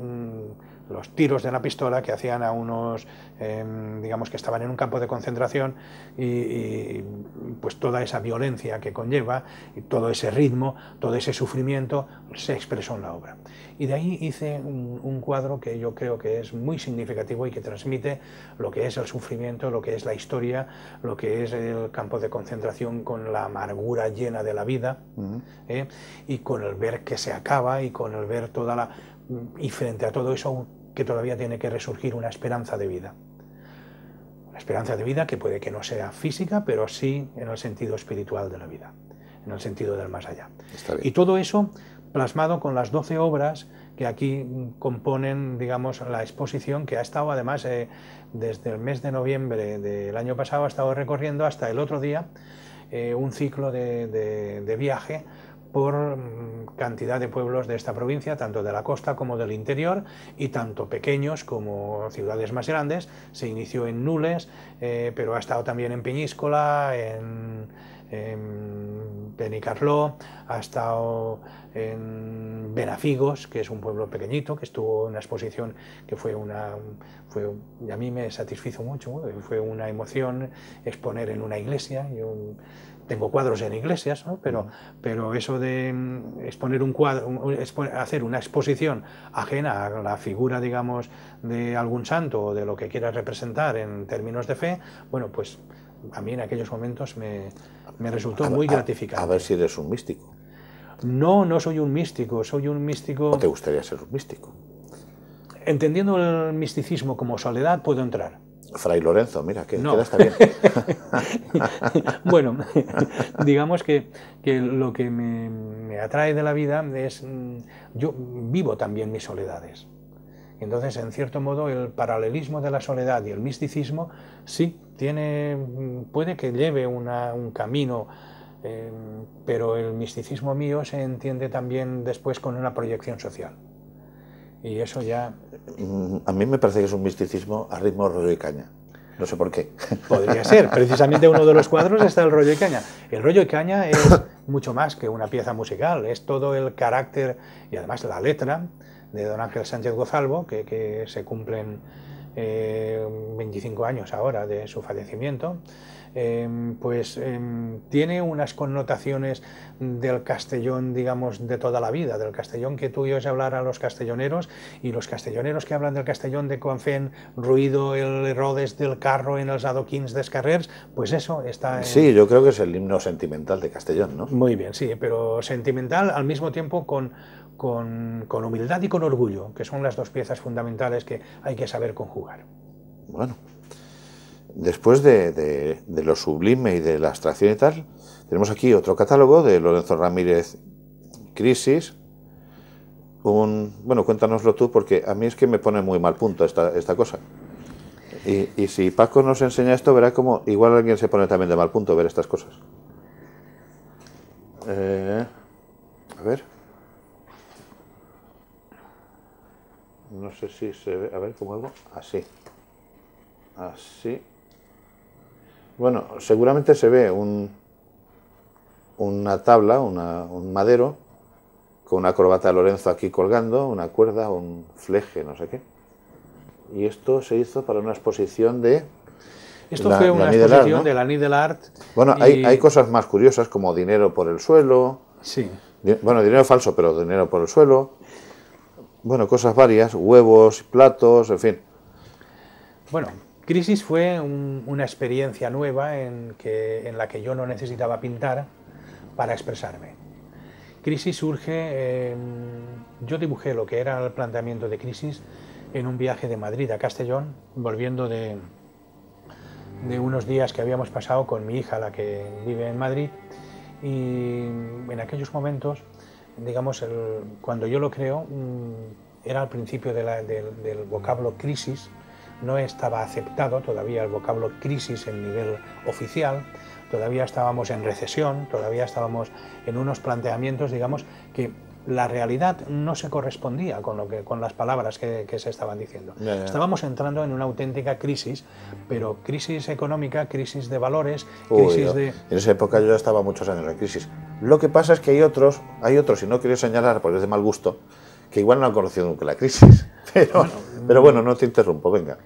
los tiros de la pistola que hacían a unos, digamos, que estaban en un campo de concentración y pues toda esa violencia que conlleva y todo ese ritmo, todo ese sufrimiento se expresó en la obra. Y de ahí hice un cuadro que yo creo que es muy significativo y que transmite lo que es el sufrimiento, lo que es la historia, lo que es el campo de concentración con la amargura llena de la vida, y con el ver que se acaba y con el ver toda la... y frente a todo eso que todavía tiene que resurgir una esperanza de vida. Una esperanza de vida que puede que no sea física, pero sí en el sentido espiritual de la vida, en el sentido del más allá. Y todo eso plasmado con las 12 obras que aquí componen, digamos, la exposición, que ha estado además desde el mes de noviembre del año pasado, ha estado recorriendo hasta el otro día un ciclo de viaje por cantidad de pueblos de esta provincia, tanto de la costa como del interior, y tanto pequeños como ciudades más grandes. Se inició en Nules, pero ha estado también en Peñíscola, en Benicarló, ha estado en Benafigos, que es un pueblo pequeñito, que estuvo en una exposición que y a mí me satisfizo mucho, fue una emoción exponer en una iglesia. Yo tengo cuadros en iglesias, ¿no? pero eso de exponer un cuadro, hacer una exposición ajena a la figura, digamos, de algún santo o de lo que quiera representar en términos de fe, bueno, pues a mí en aquellos momentos me resultó muy gratificante. A ver si eres un místico. No soy un místico, soy un místico... ¿O te gustaría ser un místico? Entendiendo el misticismo como soledad, puedo entrar. Fray Lorenzo, mira, queda está bien. Bueno, digamos que lo que me atrae de la vida es... Yo vivo también mis soledades. Entonces, en cierto modo, el paralelismo de la soledad y el misticismo sí puede que lleve un camino, pero el misticismo mío se entiende también después con una proyección social. Y eso ya... A mí me parece que es un misticismo a ritmo rollo y caña. No sé por qué. Podría ser. Precisamente uno de los cuadros está el rollo y caña. El rollo y caña es mucho más que una pieza musical, es todo el carácter y además la letra de don Ángel Sánchez Gozalvo, que se cumplen 25 años ahora de su fallecimiento. Tiene unas connotaciones del Castellón, digamos, de toda la vida, del Castellón que tú y yo hablar a los castelloneros, y los castelloneros que hablan del Castellón de quan fent ruido el rodes del carro en els adoquins dels carrers, pues eso está en... Sí, yo creo que es el himno sentimental de Castellón, ¿no? Muy bien, sí, pero sentimental al mismo tiempo con humildad y con orgullo, que son las dos piezas fundamentales que hay que saber conjugar. Bueno, después de lo sublime y de la abstracción y tal, tenemos aquí otro catálogo de Lorenzo Ramírez, Crisis. Bueno, cuéntanoslo tú, porque a mí es que me pone muy mal punto esta cosa. Y si Paco nos enseña esto, verá como igual alguien se pone también de mal punto ver estas cosas. A ver. No sé si se ve. A ver, ¿cómo hago? Así. Así. Bueno, seguramente se ve una tabla, un madero, con una corbata de Lorenzo aquí colgando, una cuerda, un fleje, no sé qué. Y esto se hizo para una exposición de... Esto fue una exposición, ¿no?, de la Nit de l'Art. Bueno, hay cosas más curiosas como dinero por el suelo. Sí. Bueno, dinero falso, pero dinero por el suelo. Bueno, cosas varias, huevos, platos, en fin. Bueno, Crisis fue una experiencia nueva en la que yo no necesitaba pintar para expresarme. Crisis surge, yo dibujé lo que era el planteamiento de Crisis en un viaje de Madrid a Castellón, volviendo de unos días que habíamos pasado con mi hija, la que vive en Madrid, y en aquellos momentos, digamos, cuando yo lo creo, era al principio del vocablo crisis, no estaba aceptado todavía el vocablo crisis en nivel oficial, todavía estábamos en recesión, todavía estábamos en unos planteamientos, digamos, que la realidad no se correspondía con las palabras que se estaban diciendo. Estábamos entrando en una auténtica crisis, pero crisis económica, crisis de valores, crisis de... En esa época yo ya estaba muchos años en crisis. Lo que pasa es que hay otros, y no quiero señalar porque es de mal gusto, que igual no han conocido nunca la crisis. Pero bueno, no te interrumpo, venga.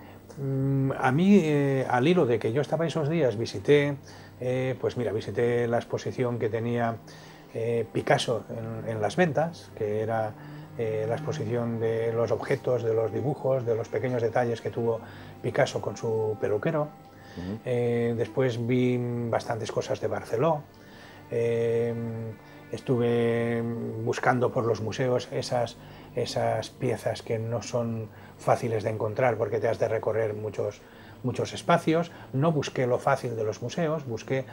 A mí, al hilo de que yo estaba esos días, visité la exposición que tenía Picasso en Las Ventas, que era la exposición de los objetos, de los dibujos, de los pequeños detalles que tuvo Picasso con su peluquero. Después vi bastantes cosas de Barceló. Estuve buscando por los museos esas piezas que no son fáciles de encontrar porque te has de recorrer muchos espacios. No busqué lo fácil de los museos, busqué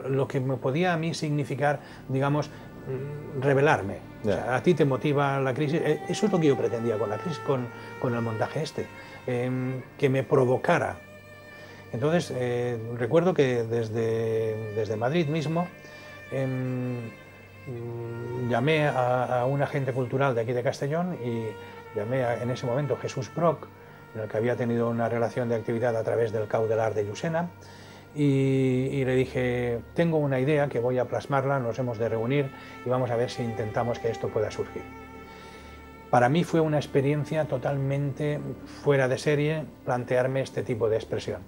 lo que me podía a mí significar, digamos, revelarme. O sea, a ti te motiva la crisis. Eso es lo que yo pretendía con la crisis, con el montaje que me provocara. Entonces, recuerdo que desde Madrid mismo llamé a un agente cultural de aquí de Castellón y llamé en ese momento a Jesús Brock, en el que había tenido una relación de actividad a través del Cau de l'Art de Llucena, y le dije, tengo una idea que voy a plasmarla, nos hemos de reunir y vamos a ver si intentamos que esto pueda surgir. Para mí fue una experiencia totalmente fuera de serie plantearme este tipo de expresión,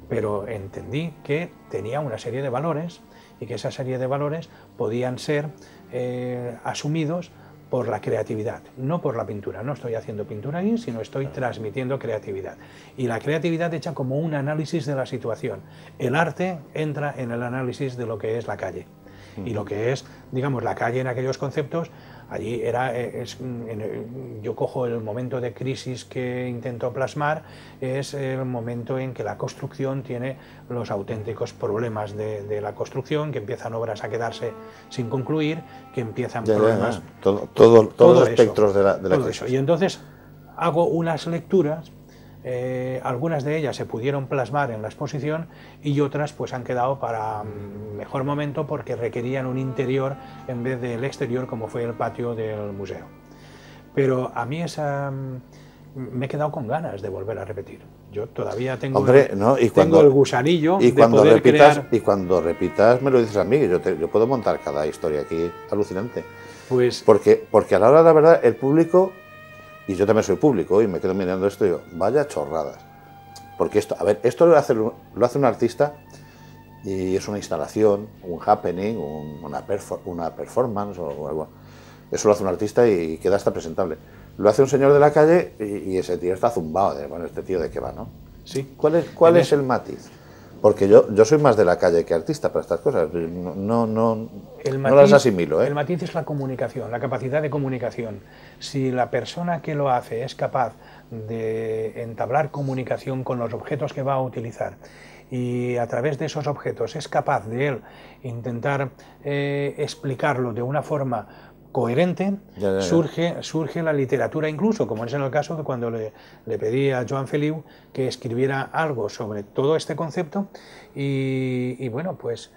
pero entendí que tenía una serie de valores y que esa serie de valores podían ser asumidos por la creatividad, no por la pintura. No estoy haciendo pintura ahí, sino estoy transmitiendo creatividad. Y la creatividad hecha como un análisis de la situación. El arte entra en el análisis de lo que es la calle. Y lo que es, digamos, la calle en aquellos conceptos, allí yo cojo el momento de crisis que intento plasmar, es el momento en que la construcción tiene los auténticos problemas de la construcción, que empiezan obras a quedarse sin concluir, que empiezan problemas... Todos los espectros de la crisis. Eso. Y entonces hago unas lecturas, algunas de ellas se pudieron plasmar en la exposición y otras pues han quedado para mejor momento porque requerían un interior en vez del exterior como fue el patio del museo. pero a mí me he quedado con ganas de volver a repetir. Yo todavía tengo, Hombre, ¿no? tengo el gusanillo y de cuando poder repitas, crear. Y cuando repitas me lo dices a mí, que yo puedo montar cada historia aquí alucinante. Pues Porque a la hora de la verdad el público, y yo también soy público y me quedo mirando esto y digo, vaya chorradas. Porque esto, a ver, esto lo hace un artista y es una instalación, un happening, una performance o algo. Eso lo hace un artista y queda hasta presentable. Lo hace un señor de la calle y ese tío está zumbado de, bueno, este tío de qué va, ¿no? sí. ¿Cuál es el matiz? Porque yo soy más de la calle que artista para estas cosas. No las asimilo, ¿eh? El matiz es la comunicación, la capacidad de comunicación. Si la persona que lo hace es capaz de entablar comunicación con los objetos que va a utilizar y a través de esos objetos es capaz de él intentar explicarlo de una forma coherente, Ya. surge la literatura, incluso, como es en el caso de cuando le pedí a Joan Feliu que escribiera algo sobre todo este concepto y bueno, pues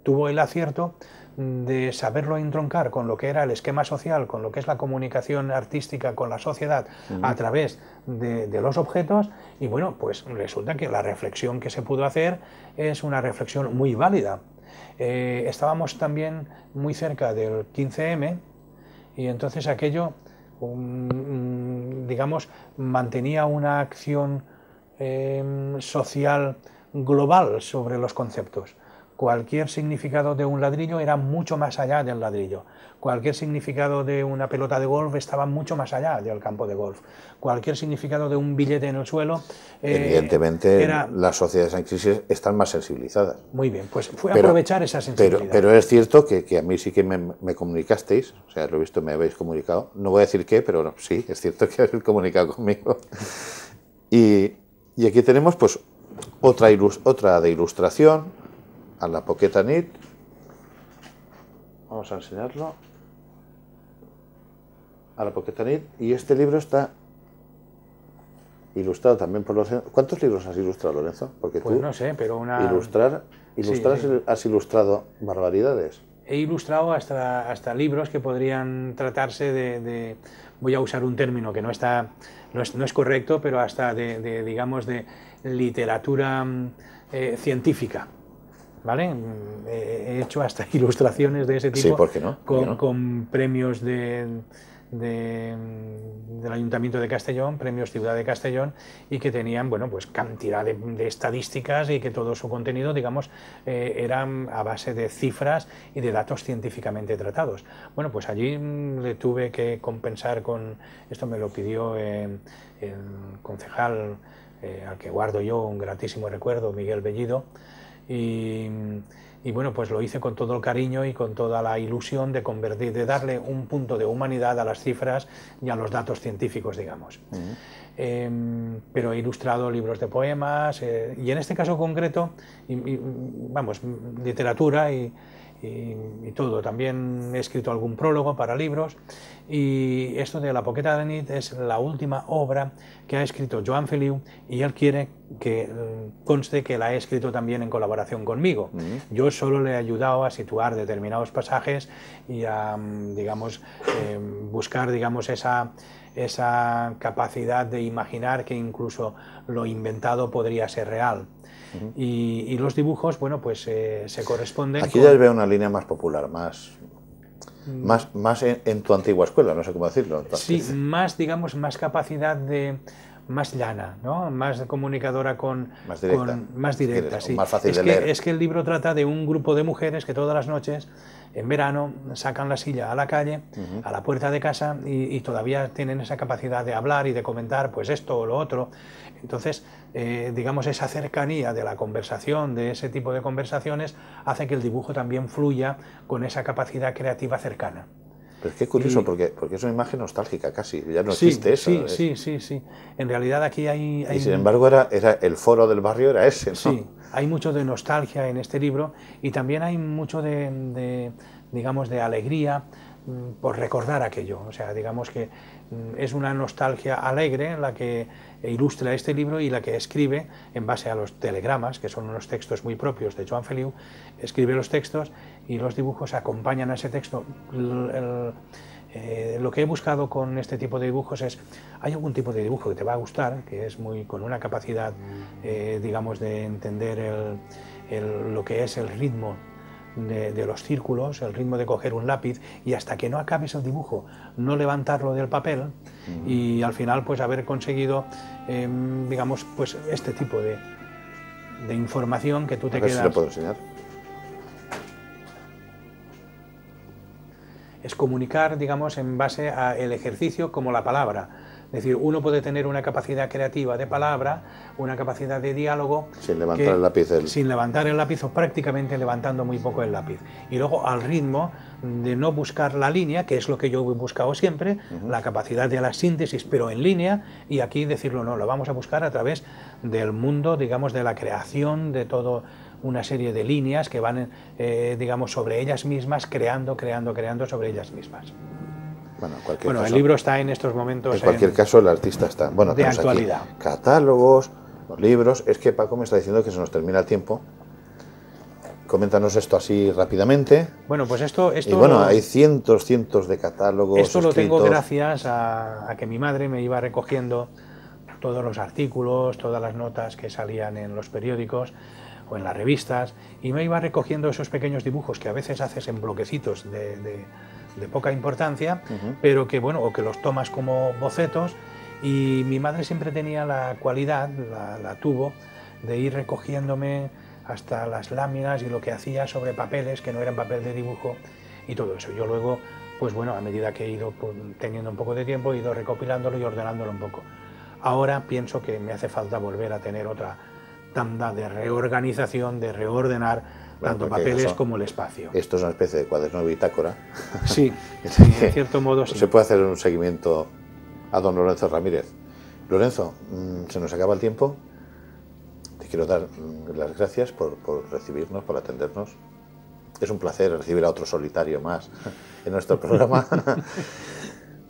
tuvo el acierto de saberlo entroncar con lo que era el esquema social, con lo que es la comunicación artística con la sociedad a través de los objetos y bueno, pues resulta que la reflexión que se pudo hacer es una reflexión muy válida. Estábamos también muy cerca del 15M y entonces aquello, digamos, mantenía una acción social global sobre los conceptos. Cualquier significado de un ladrillo era mucho más allá del ladrillo. Cualquier significado de una pelota de golf estaba mucho más allá del campo de golf. Cualquier significado de un billete en el suelo... Evidentemente, las sociedades en crisis están más sensibilizadas. Muy bien, pues fue aprovechar esa sensibilidad. Pero es cierto que a mí sí que me comunicasteis, o sea, lo he visto, me habéis comunicado. No voy a decir qué, pero no, sí, es cierto que habéis comunicado conmigo. Y aquí tenemos pues otra de ilustración, a la Pocket Nit. Vamos a enseñarlo. A la Pocket Nit. Y este libro está ilustrado también por Lorenzo. ¿Cuántos libros has ilustrado, Lorenzo? Porque pues tú no sé, pero ilustrar sí. ¿Has ilustrado barbaridades? He ilustrado hasta libros que podrían tratarse de voy a usar un término que no es correcto, pero hasta digamos, de literatura científica. ¿Vale? He hecho hasta ilustraciones de ese tipo. Sí, ¿por qué no? Con premios del Ayuntamiento de Castellón, premios Ciudad de Castellón, y que tenían, bueno, pues cantidad de estadísticas y que todo su contenido, digamos, eran a base de cifras y de datos científicamente tratados. Bueno, pues allí le tuve que compensar con, esto me lo pidió el concejal al que guardo yo un gratísimo recuerdo, Miguel Bellido, y bueno, pues lo hice con todo el cariño y con toda la ilusión de darle un punto de humanidad a las cifras y a los datos científicos, digamos. Pero he ilustrado libros de poemas y en este caso concreto, vamos, literatura y todo. También he escrito algún prólogo para libros y esto de la Poqueta de Nit es la última obra que ha escrito Joan Feliu y él quiere que conste que la he escrito también en colaboración conmigo. Yo solo le he ayudado a situar determinados pasajes y a, digamos, buscar, digamos, esa capacidad de imaginar que incluso lo inventado podría ser real. Y los dibujos, bueno, pues se corresponden. Aquí ya veo una línea más popular, más en tu antigua escuela, no sé cómo decirlo. Entonces. Sí, más, digamos, más capacidad más llana, ¿no? Más comunicadora más directa, sí. Más fácil de leer. Es que el libro trata de un grupo de mujeres que todas las noches, en verano, sacan la silla a la calle, a la puerta de casa y todavía tienen esa capacidad de hablar y de comentar, pues esto o lo otro. Entonces, digamos, esa cercanía de la conversación, de ese tipo de conversaciones, hace que el dibujo también fluya con esa capacidad creativa cercana. Pero es que curioso, porque es una imagen nostálgica casi, ya no existe eso. Sí. En realidad aquí hay... Y sin embargo era el foro del barrio era ese, ¿no? Sí, hay mucho de nostalgia en este libro y también hay mucho digamos, de alegría por recordar aquello. O sea, digamos que es una nostalgia alegre la que ilustra este libro y la que escribe en base a los telegramas, que son unos textos muy propios de Joan Feliu, escribe los textos y los dibujos acompañan a ese texto. Lo que he buscado con este tipo de dibujos es, hay algún tipo de dibujo que te va a gustar, que es con una capacidad, digamos, de entender lo que es el ritmo de los círculos, el ritmo de coger un lápiz y hasta que no acabes el dibujo no levantarlo del papel y al final pues haber conseguido, digamos, pues este tipo de información que tú te a ver quedas... si lo puedo enseñar. Es comunicar, digamos, en base al ejercicio como la palabra. Es decir, uno puede tener una capacidad creativa de palabra, una capacidad de diálogo... Sin levantar el lápiz. Sin levantar el lápiz o prácticamente levantando muy poco el lápiz. Y luego al ritmo de no buscar la línea, que es lo que yo he buscado siempre, la capacidad de la síntesis, pero en línea, y aquí decirlo no, lo vamos a buscar a través del mundo, digamos, de la creación, de todo... una serie de líneas que van, digamos, sobre ellas mismas, creando sobre ellas mismas. Bueno, el libro está en estos momentos... En cualquier caso, el artista está... Bueno, de actualidad. Aquí catálogos, los libros... Es que Paco me está diciendo que se nos termina el tiempo. Coméntanos esto así rápidamente. Bueno, pues esto... Y bueno, hay cientos de catálogos Esto lo escritos. tengo gracias a que mi madre me iba recogiendo todos los artículos, todas las notas que salían en los periódicos o en las revistas, y me iba recogiendo esos pequeños dibujos que a veces haces en bloquecitos de poca importancia, pero que, bueno, o que los tomas como bocetos, y mi madre siempre tenía la cualidad, la tuvo, de ir recogiéndome hasta las láminas y lo que hacía sobre papeles que no eran papel de dibujo y todo eso. Yo luego, pues bueno, a medida que he ido teniendo un poco de tiempo, he ido recopilándolo y ordenándolo un poco. Ahora pienso que me hace falta volver a tener otra tanda de reorganización, de reordenar tanto papeles como el espacio. Esto es una especie de cuaderno de bitácora. Sí, en cierto modo sí. Se puede hacer un seguimiento a don Lorenzo Ramírez. Lorenzo, se nos acaba el tiempo. Te quiero dar las gracias por recibirnos, por atendernos. Es un placer recibir a otro solitario más en nuestro programa.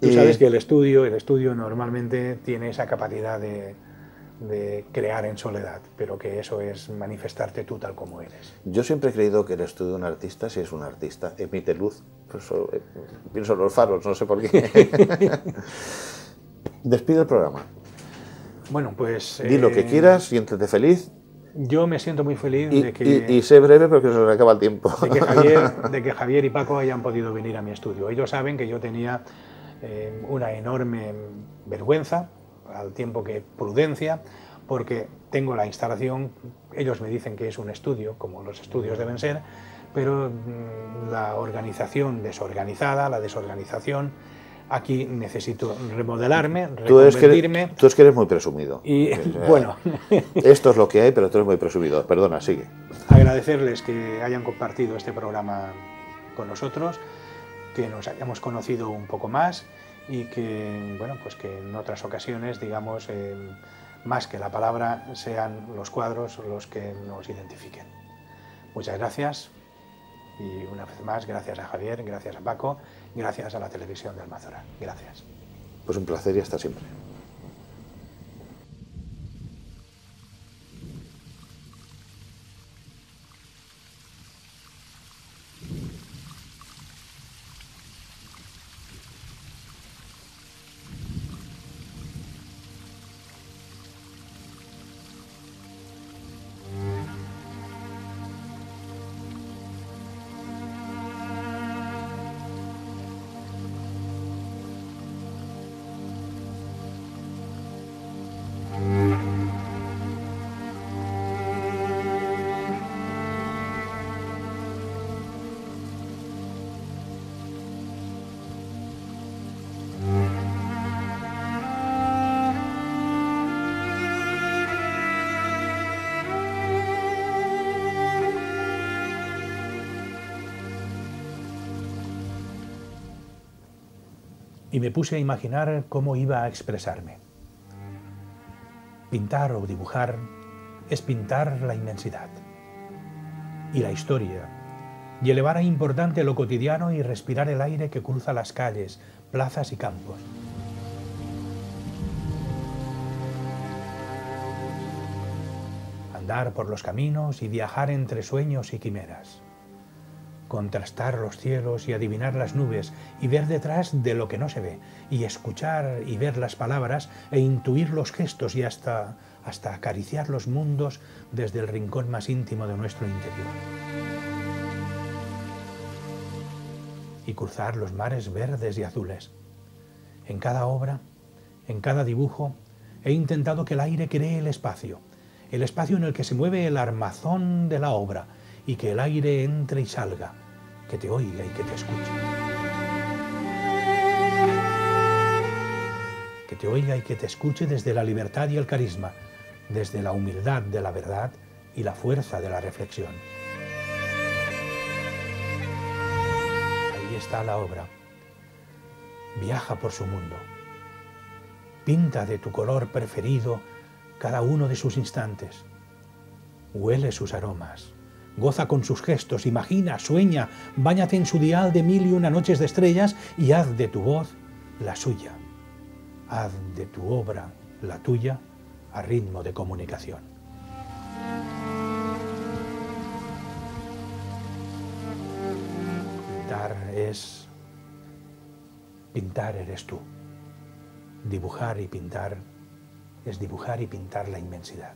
Tú sabes que el estudio normalmente tiene esa capacidad de crear en soledad, pero que eso es manifestarte tú tal como eres. Yo siempre he creído que el estudio de un artista, si es un artista, emite luz. Por eso, pienso en los faros, no sé por qué. Despide el programa. Bueno, pues... Di lo que quieras, siéntete feliz. Yo me siento muy feliz de que... Y sé breve porque se nos acaba el tiempo. De que Javier y Paco hayan podido venir a mi estudio. Ellos saben que yo tenía una enorme vergüenza, al tiempo que prudencia, porque tengo la instalación, ellos me dicen que es un estudio, como los estudios deben ser, pero la organización desorganizada, la desorganización, aquí necesito remodelarme, reconvertirme. Tú es que eres muy presumido. Y bueno... Esto es lo que hay, pero tú eres muy presumido. Perdona, sigue. Agradecerles que hayan compartido este programa con nosotros, que nos hayamos conocido un poco más y que, bueno, pues que en otras ocasiones, digamos, más que la palabra, sean los cuadros los que nos identifiquen. Muchas gracias y una vez más, gracias a Javier, gracias a Paco, gracias a la televisión de Almazora. Gracias. Pues un placer y hasta siempre. Y me puse a imaginar cómo iba a expresarme. Pintar o dibujar es pintar la inmensidad y la historia, y elevar a importante lo cotidiano y respirar el aire que cruza las calles, plazas y campos. Andar por los caminos y viajar entre sueños y quimeras. contrastar los cielos y adivinar las nubes y ver detrás de lo que no se ve y escuchar y ver las palabras e intuir los gestos y hasta acariciar los mundos desde el rincón más íntimo de nuestro interior. Y cruzar los mares verdes y azules. En cada obra, en cada dibujo, he intentado que el aire cree el espacio en el que se mueve el armazón de la obra, y que el aire entre y salga, que te oiga y que te escuche. Que te oiga y que te escuche desde la libertad y el carisma, desde la humildad de la verdad y la fuerza de la reflexión. Ahí está la obra. Viaja por su mundo. Pinta de tu color preferido cada uno de sus instantes. Huele sus aromas. Goza con sus gestos, imagina, sueña, báñate en su dial de 1001 noches de estrellas y haz de tu voz la suya. Haz de tu obra la tuya a ritmo de comunicación. Pintar eres tú. Dibujar y pintar es dibujar y pintar la inmensidad.